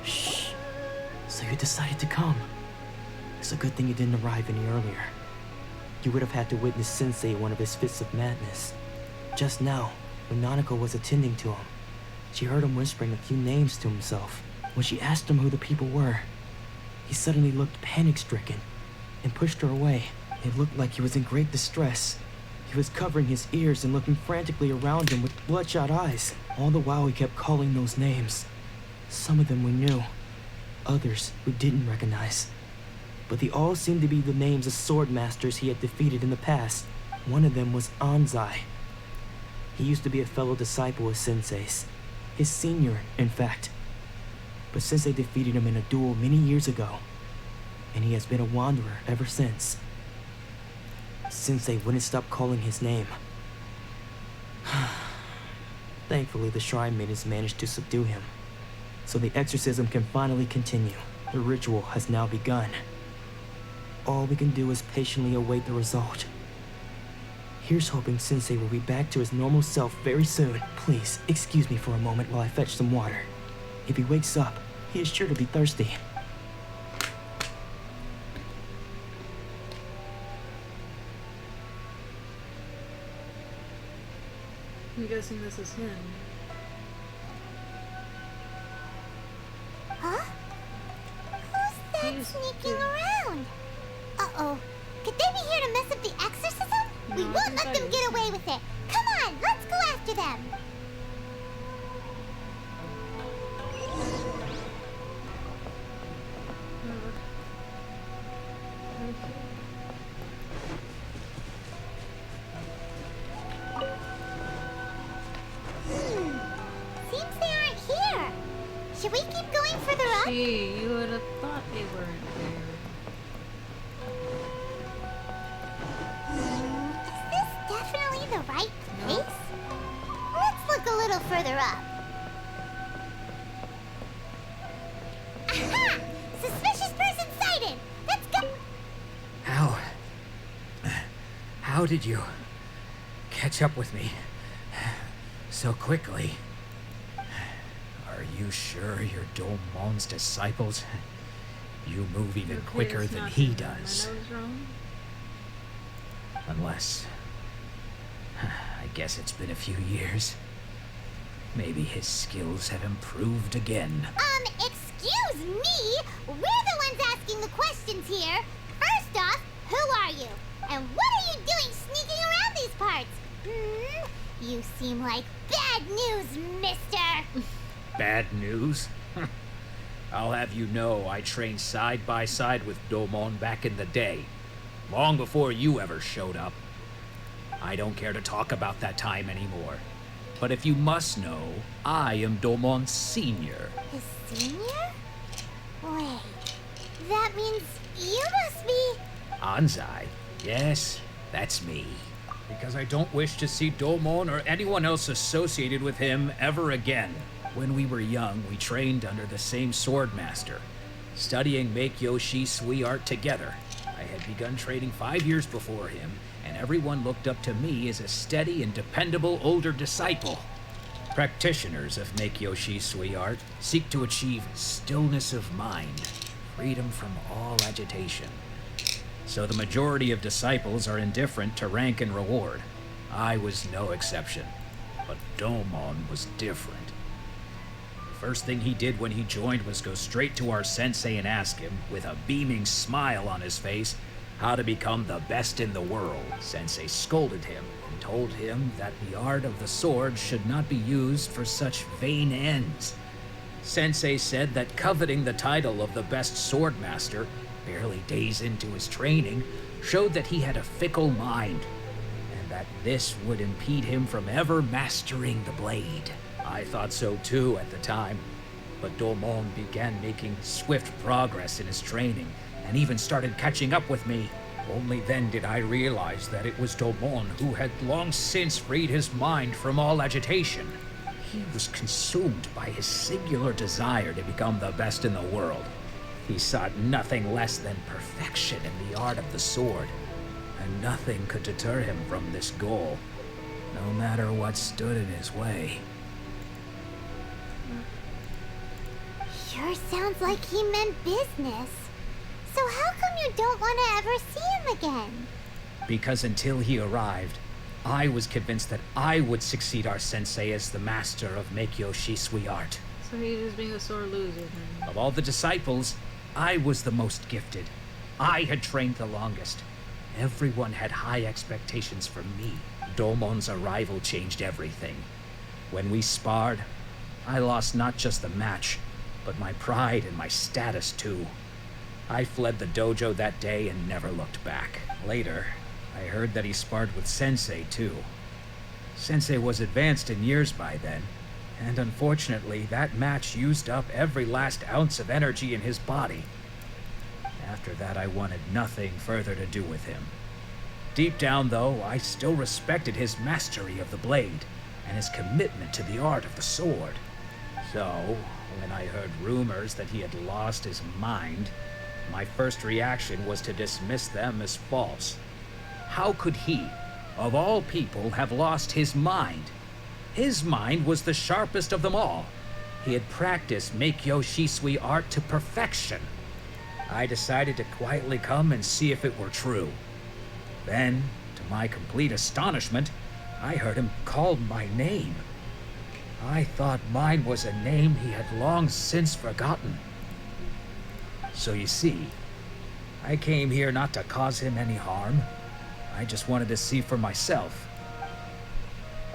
Shh. So you decided to come. It's a good thing you didn't arrive any earlier. You would have had to witness Sensei one of his fits of madness. Just now, when Nanako was attending to him, she heard him whispering a few names to himself. When she asked him who the people were, he suddenly looked panic-stricken and pushed her away. It looked like he was in great distress. He was covering his ears and looking frantically around him with bloodshot eyes. All the while he kept calling those names. Some of them we knew, others we didn't recognize. But they all seemed to be the names of sword masters he had defeated in the past. One of them was Anzai. He used to be a fellow disciple of Sensei's. His senior, in fact. But Sensei defeated him in a duel many years ago, and he has been a wanderer ever since. Sensei wouldn't stop calling his name. Thankfully, the shrine maidens managed to subdue him, so the exorcism can finally continue. The ritual has now begun. All we can do is patiently await the result. Here's hoping Sensei will be back to his normal self very soon. Please, excuse me for a moment while I fetch some water. If he wakes up, he is sure to be thirsty. I'm guessing this is him. Huh? Who's that sneaking around? Uh-oh. Could they be here to mess up the exorcism? No, We won't let them get away with it. Come on, let's go after them. Seems they aren't here. Should we keep going further up? Gee, you would have thought they weren't there. Is this definitely the right place? Let's look a little further up. Aha! Suspicious person sighted! Let's go! How did you catch up with me so quickly? Are you sure you're Domon's disciples? You move even quicker than he does. Unless... I guess it's been a few years. Maybe his skills have improved again. Excuse me? We're the ones asking the questions here. First off, who are you? And what are you doing sneaking around these parts? You seem like bad news, mister. Bad news? I'll have you know I trained side by side with Domon back in the day. Long before you ever showed up. I don't care to talk about that time anymore. But if you must know, I am Domon's senior. His senior? Wait, that means you must be... Anzai? Yes, that's me. Because I don't wish to see Domon or anyone else associated with him ever again. When we were young, we trained under the same sword master, studying Make-Yoshi Sui art together. I had begun training 5 years before him, and everyone looked up to me as a steady and dependable older disciple. Practitioners of Make-Yoshi Sui art seek to achieve stillness of mind, freedom from all agitation. So the majority of disciples are indifferent to rank and reward. I was no exception, but Domon was different. The first thing he did when he joined was go straight to our sensei and ask him, with a beaming smile on his face, how to become the best in the world. Sensei scolded him and told him that the art of the sword should not be used for such vain ends. Sensei said that coveting the title of the best sword master, barely days into his training, showed that he had a fickle mind, and that this would impede him from ever mastering the blade. I thought so too at the time, but Domon began making swift progress in his training and even started catching up with me. Only then did I realize that it was Domon who had long since freed his mind from all agitation. He was consumed by his singular desire to become the best in the world. He sought nothing less than perfection in the art of the sword, and nothing could deter him from this goal, no matter what stood in his way. Sure sounds like he meant business. So how come you don't want to ever see him again? Because until he arrived, I was convinced that I would succeed our sensei as the master of Meikyo Shisui art. So he's just being a sore loser then. Of all the disciples, I was the most gifted. I had trained the longest. Everyone had high expectations for me. Domon's arrival changed everything. When we sparred, I lost not just the match, but my pride and my status too. I fled the dojo that day and never looked back. Later, I heard that he sparred with Sensei too. Sensei was advanced in years by then, and unfortunately that match used up every last ounce of energy in his body. After that, I wanted nothing further to do with him. Deep down though, I still respected his mastery of the blade and his commitment to the art of the sword. So, when I heard rumors that he had lost his mind, my first reaction was to dismiss them as false. How could he, of all people, have lost his mind? His mind was the sharpest of them all. He had practiced Meikyo Shisui art to perfection. I decided to quietly come and see if it were true. Then, to my complete astonishment, I heard him call my name. I thought mine was a name he had long since forgotten. So you see, I came here not to cause him any harm. I just wanted to see for myself.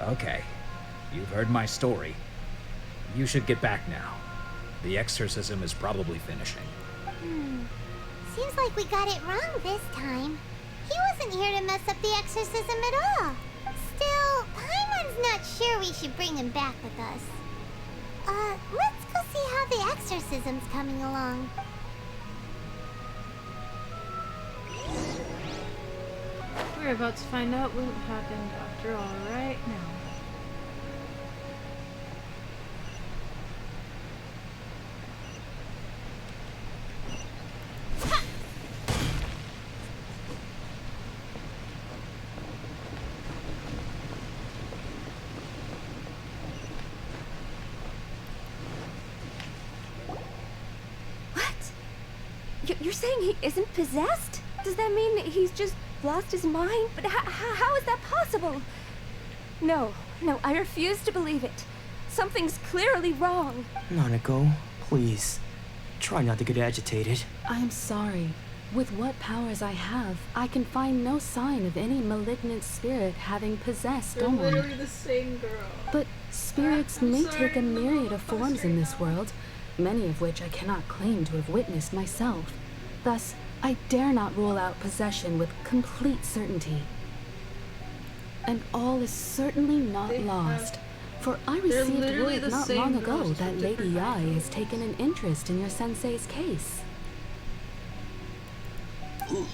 Okay, you've heard my story. You should get back now. The exorcism is probably finishing. Seems like we got it wrong this time. He wasn't here to mess up the exorcism at all. Still, Paimon's not sure we should bring him back with us. Let's go see how the exorcism's coming along. We're about to find out what happened after all right now. You're saying he isn't possessed? Does that mean that he's just lost his mind? But how is that possible? No, I refuse to believe it. Something's clearly wrong. Nanako, please. Try not to get agitated. I am sorry. With what powers I have, I can find no sign of any malignant spirit having possessed They're Domon. literally the same girl. But spirits may take a myriad of forms in this world, many of which I cannot claim to have witnessed myself. Thus, I dare not rule out possession with complete certainty. And all is certainly not lost, for I received word not long ago that Lady Yai has taken an interest in your sensei's case.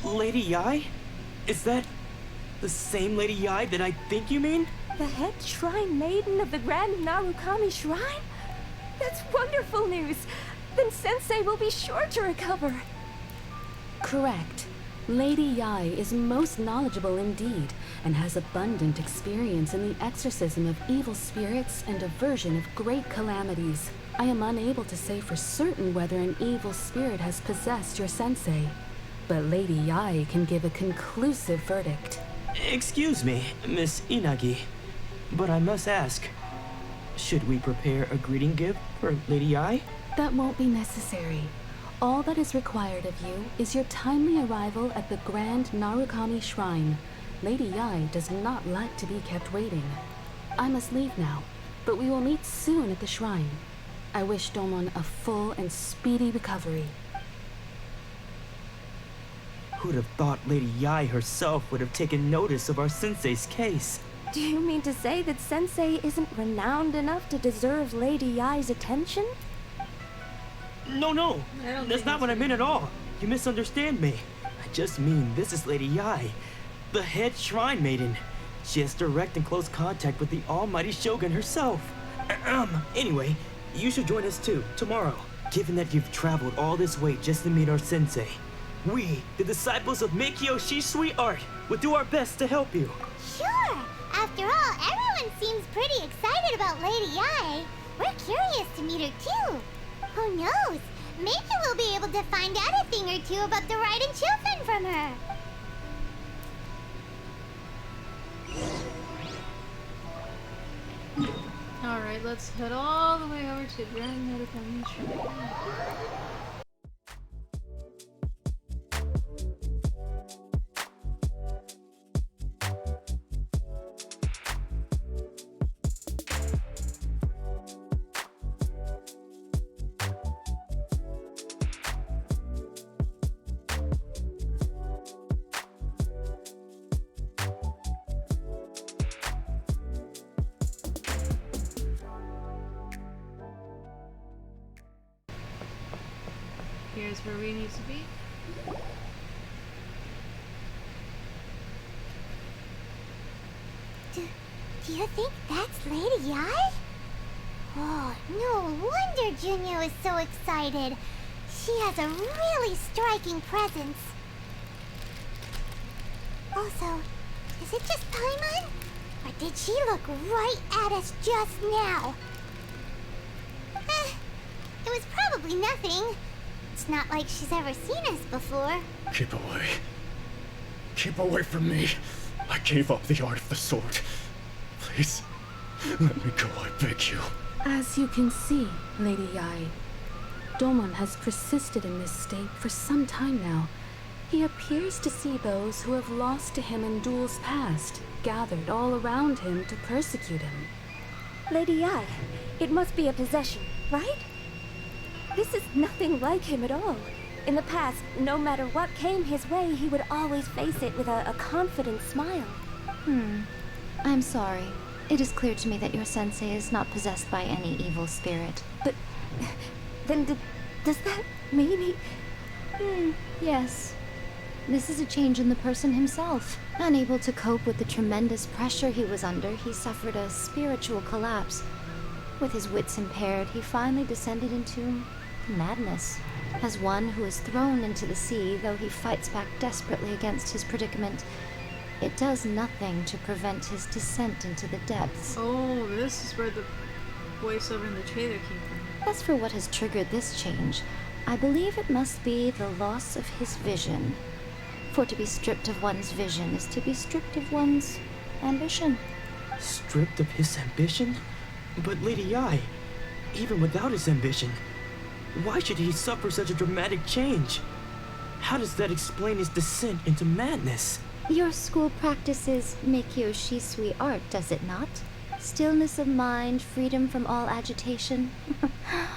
Lady Yai? Is that the same Lady Yai that I think you mean? The head shrine maiden of the Grand Narukami Shrine? That's wonderful news! Then Sensei will be sure to recover. Correct. Lady Yai is most knowledgeable indeed, and has abundant experience in the exorcism of evil spirits and aversion of great calamities. I am unable to say for certain whether an evil spirit has possessed your sensei, but Lady Yai can give a conclusive verdict. Excuse me, Miss Inagi, but I must ask, should we prepare a greeting gift for Lady Yai? That won't be necessary. All that is required of you is your timely arrival at the Grand Narukami Shrine. Lady Yai does not like to be kept waiting. I must leave now, but we will meet soon at the shrine. I wish Domon a full and speedy recovery. Who'd have thought Lady Yai herself would have taken notice of our sensei's case? Do you mean to say that Sensei isn't renowned enough to deserve Lady Yai's attention? No, that's not what I meant at all. You misunderstand me. I just mean this is Lady Yai, the head shrine maiden. She has direct and close contact with the almighty Shogun herself. Anyway, you should join us too, tomorrow. Given that you've traveled all this way just to meet our sensei, we, the disciples of Meikyo Shisui Art, will do our best to help you. Sure! After all, everyone seems pretty excited about Lady Yai. We're curious to meet her too. Who knows? Maybe we'll be able to find out a thing or two about the Raiden children from her. Alright, let's head all the way over to Grand Notification Shrine. Here's where we need to be. Do you think that's Lady Yai? Oh, no wonder Junyo is so excited. She has a really striking presence. Also, is it just Paimon? Or did she look right at us just now? It was probably nothing. It's not like she's ever seen us before. Keep away. Keep away from me. I gave up the art of the sword. Please, let me go, I beg you. As you can see, Lady Yai, Domon has persisted in this state for some time now. He appears to see those who have lost to him in duels past, gathered all around him to persecute him. Lady Yai, it must be a possession, right? This is nothing like him at all. In the past, no matter what came his way, he would always face it with a confident smile. I'm sorry. It is clear to me that your sensei is not possessed by any evil spirit. But then does that mean he... Yes. This is a change in the person himself. Unable to cope with the tremendous pressure he was under, he suffered a spiritual collapse. With his wits impaired, he finally descended into madness. As one who is thrown into the sea, though he fights back desperately against his predicament, it does nothing to prevent his descent into the depths. Oh, this is where the voiceover in the trailer came from. As for what has triggered this change, I believe it must be the loss of his vision. For to be stripped of one's vision is to be stripped of one's ambition. Stripped of his ambition? But Lady Yai, even without his ambition, why should he suffer such a dramatic change? How does that explain his descent into madness? Your school practices Meikyo Shisui art, does it not? Stillness of mind, freedom from all agitation.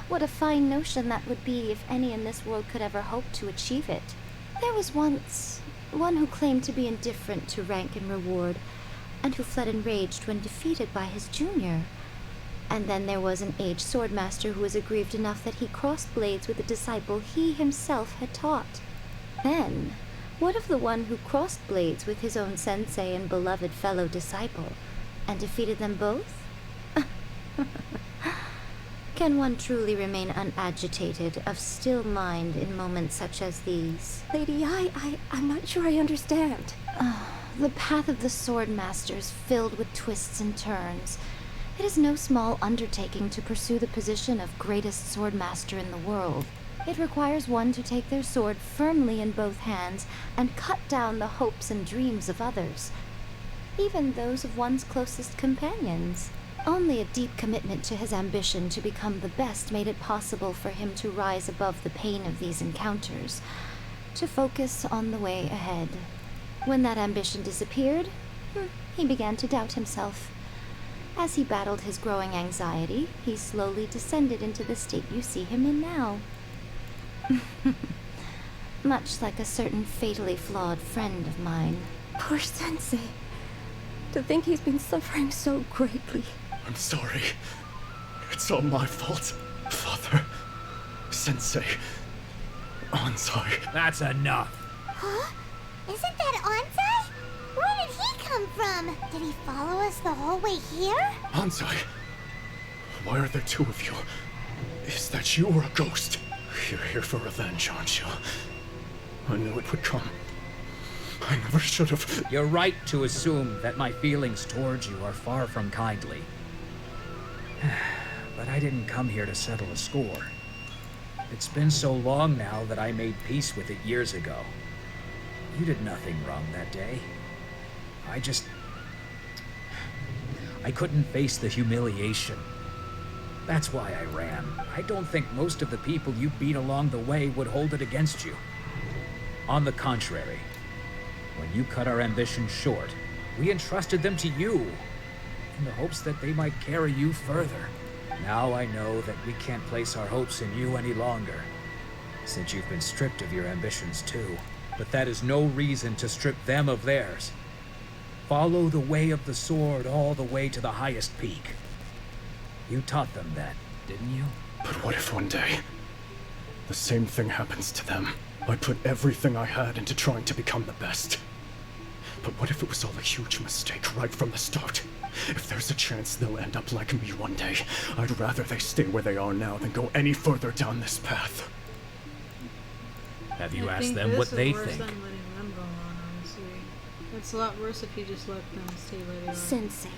What a fine notion that would be if any in this world could ever hope to achieve it. There was once one who claimed to be indifferent to rank and reward, and who fled enraged when defeated by his junior. And then there was an aged swordmaster who was aggrieved enough that he crossed blades with a disciple he himself had taught. Then, what of the one who crossed blades with his own sensei and beloved fellow disciple, and defeated them both? Can one truly remain unagitated, of still mind in moments such as these? Lady, I'm not sure I understand. The path of the swordmaster is filled with twists and turns. It is no small undertaking to pursue the position of greatest swordmaster in the world. It requires one to take their sword firmly in both hands and cut down the hopes and dreams of others, even those of one's closest companions. Only a deep commitment to his ambition to become the best made it possible for him to rise above the pain of these encounters, to focus on the way ahead. When that ambition disappeared, he began to doubt himself. As he battled his growing anxiety, he slowly descended into the state you see him in now. Much like a certain fatally flawed friend of mine. Poor sensei. To think he's been suffering so greatly. I'm sorry. It's all my fault. Father, Sensei, Ansai. That's enough. Huh? Isn't that Ansai? Where did he come from? Did he follow us the whole way here? Ansai, why are there two of you? Is that you or a ghost? You're here for revenge, aren't you? I knew it would come. I never should have. You're right to assume that my feelings towards you are far from kindly. But I didn't come here to settle a score. It's been so long now that I made peace with it years ago. You did nothing wrong that day. I couldn't face the humiliation. That's why I ran. I don't think most of the people you beat along the way would hold it against you. On the contrary, when you cut our ambitions short, we entrusted them to you, in the hopes that they might carry you further. Now I know that we can't place our hopes in you any longer, since you've been stripped of your ambitions too. But that is no reason to strip them of theirs. Follow the way of the sword all the way to the highest peak. You taught them that, didn't you? But what if one day, the same thing happens to them? I put everything I had into trying to become the best. But what if it was all a huge mistake right from the start? If there's a chance they'll end up like me one day, I'd rather they stay where they are now than go any further down this path. Have you asked them what they think? Than letting them go on, honestly. It's a lot worse if you just let them stay where they are. Sensei,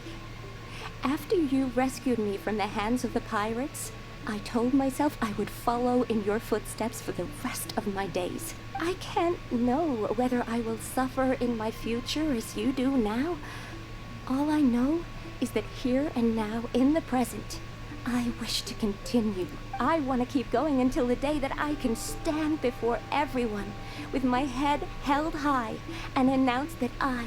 after you rescued me from the hands of the pirates, I told myself I would follow in your footsteps for the rest of my days. I can't know whether I will suffer in my future as you do now. All I know is that here and now, in the present, I wish to continue. I want to keep going until the day that I can stand before everyone with my head held high and announce that I,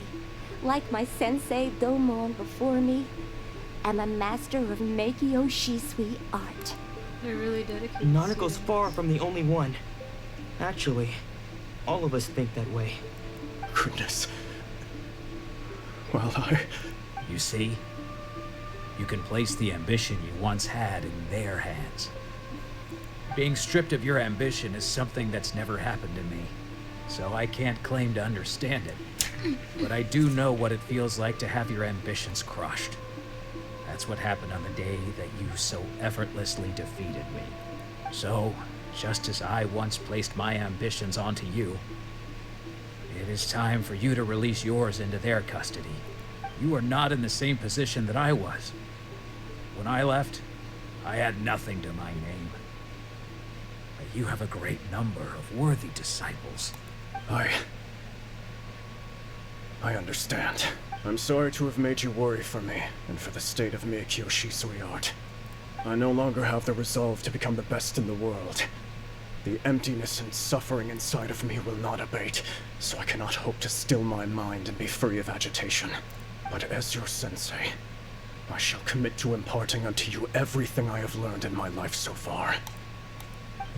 like my sensei Domon before me, am a master of Meikyo Shisui art. They're really dedicated. Nanako's far from the only one. Actually, all of us think that way. Goodness. Well, You see? You can place the ambition you once had in their hands. Being stripped of your ambition is something that's never happened to me, so I can't claim to understand it. But I do know what it feels like to have your ambitions crushed. That's what happened on the day that you so effortlessly defeated me. So, just as I once placed my ambitions onto you, it is time for you to release yours into their custody. You are not in the same position that I was. When I left, I had nothing to my name. But you have a great number of worthy disciples. I understand. I'm sorry to have made you worry for me, and for the state of Meikyo Shisui art. I no longer have the resolve to become the best in the world. The emptiness and suffering inside of me will not abate, so I cannot hope to still my mind and be free of agitation. But as your sensei, I shall commit to imparting unto you everything I have learned in my life so far.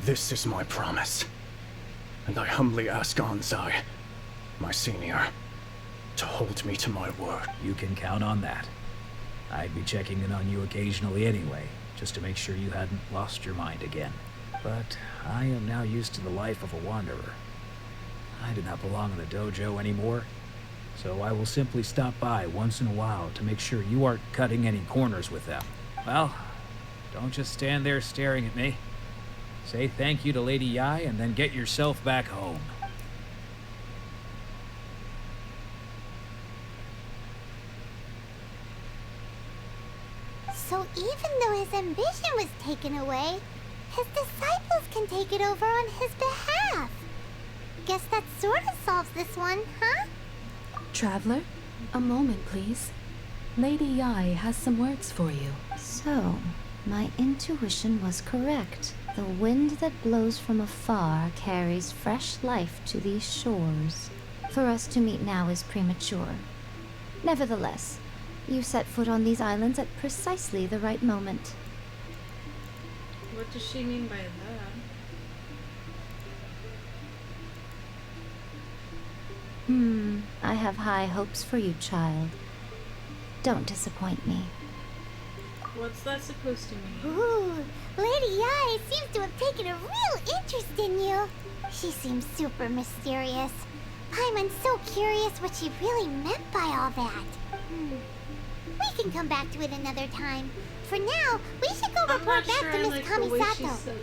This is my promise, and I humbly ask Ansai, my senior, to hold me to my word. You can count on that. I'd be checking in on you occasionally anyway, just to make sure you hadn't lost your mind again. But I am now used to the life of a wanderer. I do not belong in the dojo anymore, so I will simply stop by once in a while to make sure you aren't cutting any corners with them. Well, don't just stand there staring at me. Say thank you to Lady Yai and then get yourself back home. So even though his ambition was taken away, his disciples can take it over on his behalf. Guess that sort of solves this one, huh? Traveler, a moment, please. Lady Yai has some words for you. So, my intuition was correct. The wind that blows from afar carries fresh life to these shores. For us to meet now is premature. Nevertheless, you set foot on these islands at precisely the right moment. What does she mean by that? I have high hopes for you, child. Don't disappoint me. What's that supposed to mean? Ooh, Lady Ai seems to have taken a real interest in you. She seems super mysterious. I'm so curious what she really meant by all that. We can come back to it another time. For now, we should go report back to Miss Kamisato.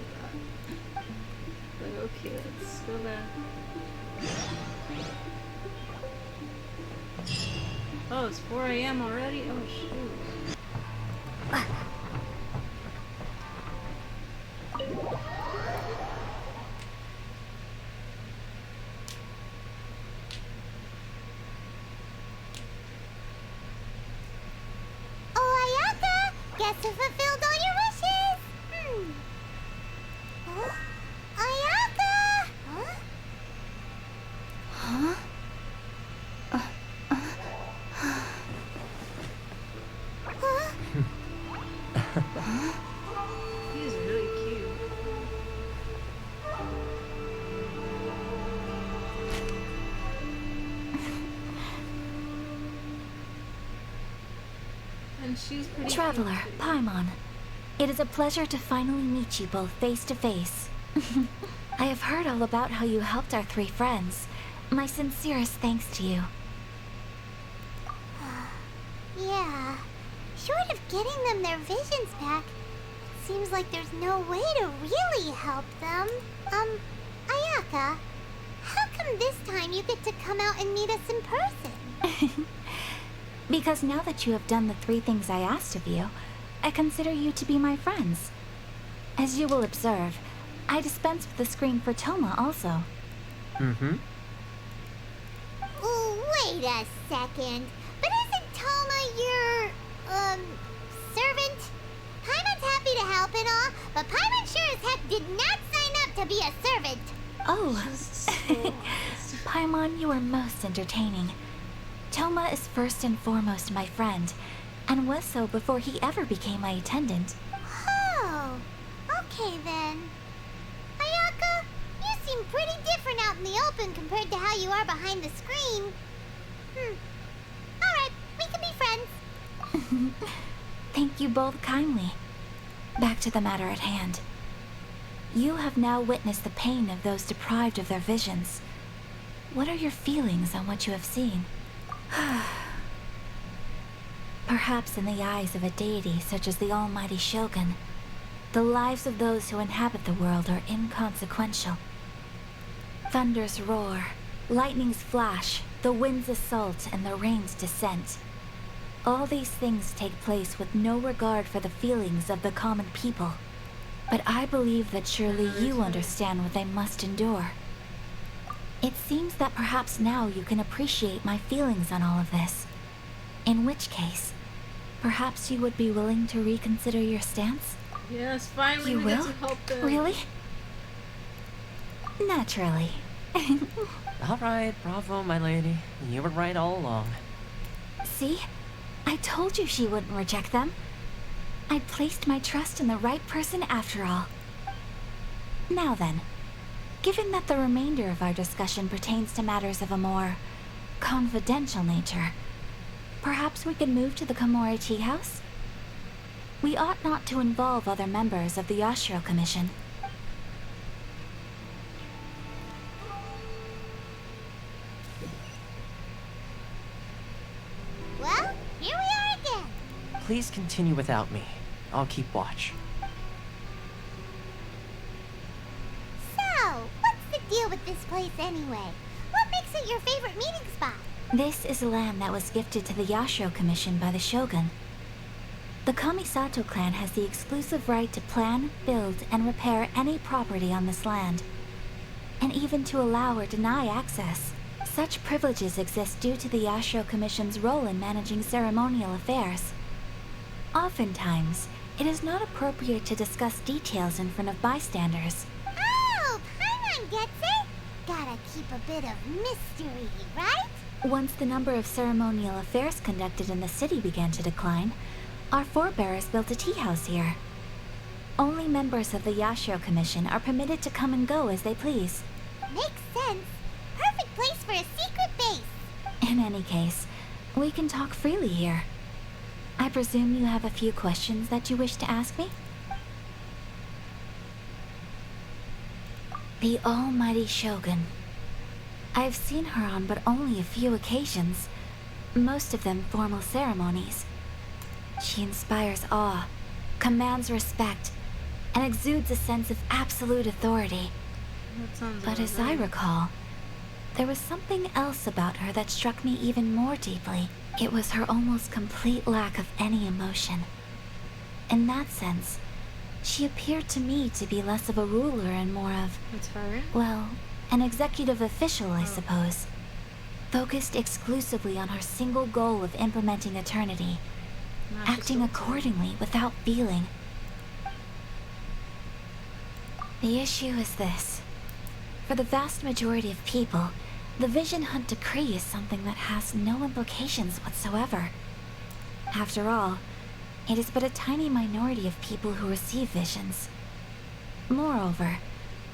Like, okay, let's go back. Oh, it's 4 a.m. already? Oh, shoot. Oh, Ayaka! Guess who fulfilled all your wishes? Huh? Ayaka! Huh? Huh? He's really cute. And she's pretty Traveler, cute too. Paimon. It is a pleasure to finally meet you both face to face. I have heard all about how you helped our 3 friends. My sincerest thanks to you. Yeah. Short of getting them their visions back, it seems like there's no way to really help them. Ayaka, how come this time you get to come out and meet us in person? Because now that you have done the 3 things I asked of you, I consider you to be my friends. As you will observe, I dispense with the screen for Toma also. Mm-hmm. Wait a second. But isn't Toma your, servant? Paimon's happy to help and all, but Paimon sure as heck did not sign up to be a servant. Oh, Paimon, you are most entertaining. Toma is first and foremost my friend, and was so before he ever became my attendant. Oh, okay then. Ayaka, you seem pretty different out in the open compared to how you are behind the screen. Alright, we can be friends. Thank you both kindly. Back to the matter at hand. You have now witnessed the pain of those deprived of their visions. What are your feelings on what you have seen? Perhaps in the eyes of a deity such as the almighty Shogun, the lives of those who inhabit the world are inconsequential. Thunders roar, lightnings flash, the winds assault, and the rains descent. All these things take place with no regard for the feelings of the common people. But I believe that surely you understand what they must endure. It seems that perhaps now you can appreciate my feelings on all of this. In which case, perhaps you would be willing to reconsider your stance? Yes, finally You we get will? to help them. Really? Naturally. Alright, bravo, my lady. You were right all along. See? I told you she wouldn't reject them. I placed my trust in the right person after all. Now then, given that the remainder of our discussion pertains to matters of a more confidential nature, perhaps we could move to the Komore Teahouse? We ought not to involve other members of the Yashiro Commission. Well, here we are again. Please continue without me. I'll keep watch. So, what's the deal with this place anyway? What makes it your favorite meeting spot? This is land that was gifted to the Yashiro Commission by the Shogun. The Kamisato clan has the exclusive right to plan, build, and repair any property on this land, and even to allow or deny access. Such privileges exist due to the Yashiro Commission's role in managing ceremonial affairs. Oftentimes, it is not appropriate to discuss details in front of bystanders. Oh, Paimon gets it. Gotta keep a bit of mystery, right? Once the number of ceremonial affairs conducted in the city began to decline, our forebears built a tea house here. Only members of the Yashiro Commission are permitted to come and go as they please. Makes sense. Perfect place for a secret base. In any case, we can talk freely here. I presume you have a few questions that you wish to ask me? The almighty Shogun. I've seen her on but only a few occasions, most of them formal ceremonies. She inspires awe, commands respect, and exudes a sense of absolute authority. But as I recall, there was something else about her that struck me even more deeply. It was her almost complete lack of any emotion. In that sense, she appeared to me to be less of a ruler and more of, well, an executive official, I suppose. Focused exclusively on her single goal of implementing eternity, acting accordingly without feeling. The issue is this. For the vast majority of people, the Vision Hunt Decree is something that has no implications whatsoever. After all, it is but a tiny minority of people who receive visions. Moreover,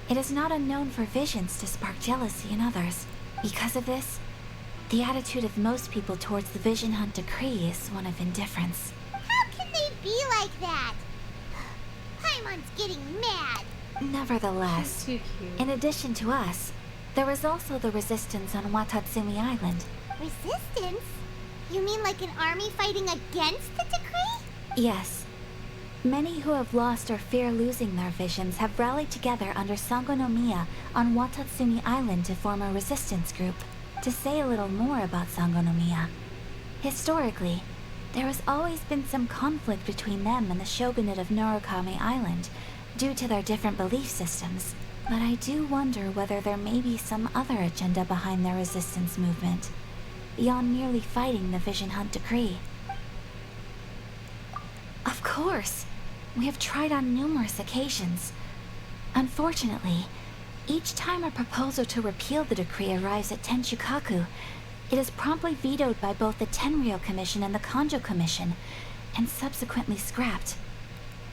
it is not unknown for visions to spark jealousy in others. Because of this, the attitude of most people towards the Vision Hunt Decree is one of indifference. How can they be like that? Paimon's getting mad. Nevertheless, in addition to us, there is also the resistance on Watatsumi Island. Resistance? You mean like an army fighting against the decree? Yes. Many who have lost or fear losing their visions have rallied together under Sangonomiya on Watatsumi Island to form a resistance group. To say a little more about Sangonomiya, historically, there has always been some conflict between them and the shogunate of Norokami Island, due to their different belief systems. But I do wonder whether there may be some other agenda behind their resistance movement, beyond merely fighting the Vision Hunt Decree. Of course! We have tried on numerous occasions. Unfortunately, each time a proposal to repeal the decree arrives at Tenshukaku, it is promptly vetoed by both the Tenryou Commission and the Kanjo Commission, and subsequently scrapped.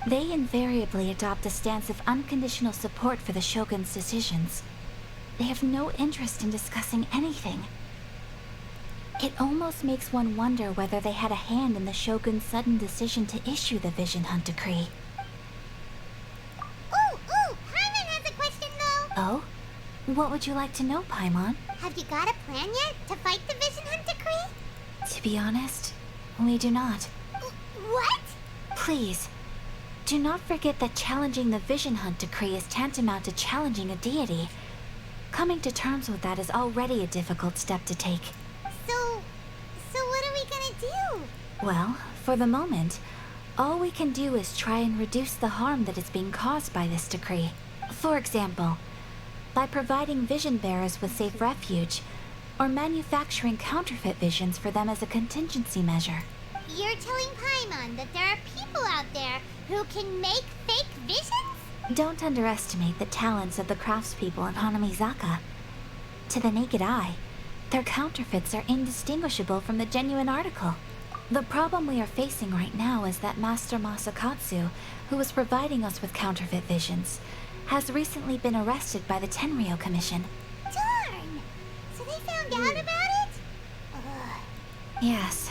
They invariably adopt a stance of unconditional support for the Shogun's decisions. They have no interest in discussing anything. It almost makes one wonder whether they had a hand in the Shogun's sudden decision to issue the Vision Hunt Decree. Ooh, Paimon has a question though! Oh? What would you like to know, Paimon? Have you got a plan yet to fight the Vision Hunt Decree? To be honest, we do not. What? Please, do not forget that challenging the Vision Hunt Decree is tantamount to challenging a deity. Coming to terms with that is already a difficult step to take. So what are we gonna do? Well, for the moment, all we can do is try and reduce the harm that is being caused by this decree. For example, by providing vision bearers with safe refuge, or manufacturing counterfeit visions for them as a contingency measure. You're telling Paimon that there are people out there who can make fake visions? Don't underestimate the talents of the craftspeople in Hanamizaka. To the naked eye, their counterfeits are indistinguishable from the genuine article. The problem we are facing right now is that Master Masakatsu, who is providing us with counterfeit visions, has recently been arrested by the Tenryou Commission. Darn! So they found out about it? Yes.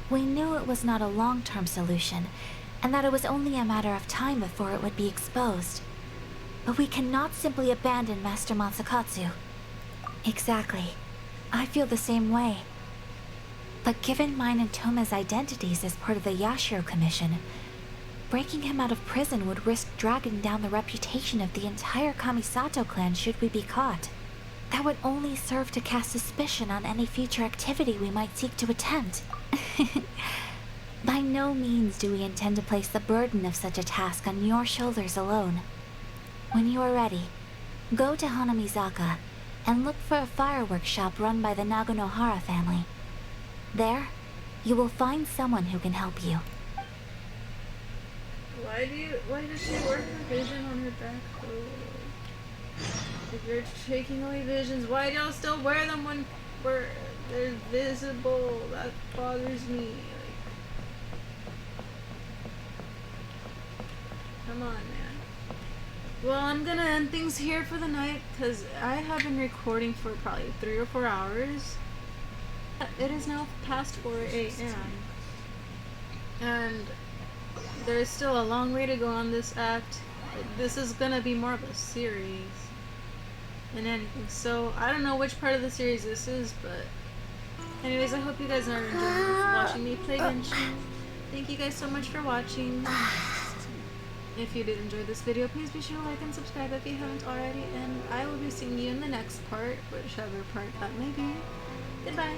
We knew it was not a long-term solution, and that it was only a matter of time before it would be exposed. But we cannot simply abandon Master Masakatsu. Exactly. I feel the same way. But given mine and Toma's identities as part of the Yashiro Commission, breaking him out of prison would risk dragging down the reputation of the entire Kamisato clan should we be caught. That would only serve to cast suspicion on any future activity we might seek to attempt. By no means do we intend to place the burden of such a task on your shoulders alone. When you are ready, go to Hanamizaka and look for a fireworks shop run by the Naganohara family. There, you will find someone who can help you. Why does she wear her vision on her back? If you're taking away visions, why do y'all still wear them when they're visible? That bothers me. Come on, man. Well, I'm gonna end things here for the night because I have been recording for probably 3 or 4 hours. It is now past 4 a.m. And there's still a long way to go on this act. This is gonna be more of a series than anything. So I don't know which part of the series this is, but anyways, I hope you guys are enjoying watching me play Genshin. Thank you guys so much for watching. If you did enjoy this video, please be sure to like and subscribe if you haven't already, and I will be seeing you in the next part, whichever part that may be. Goodbye.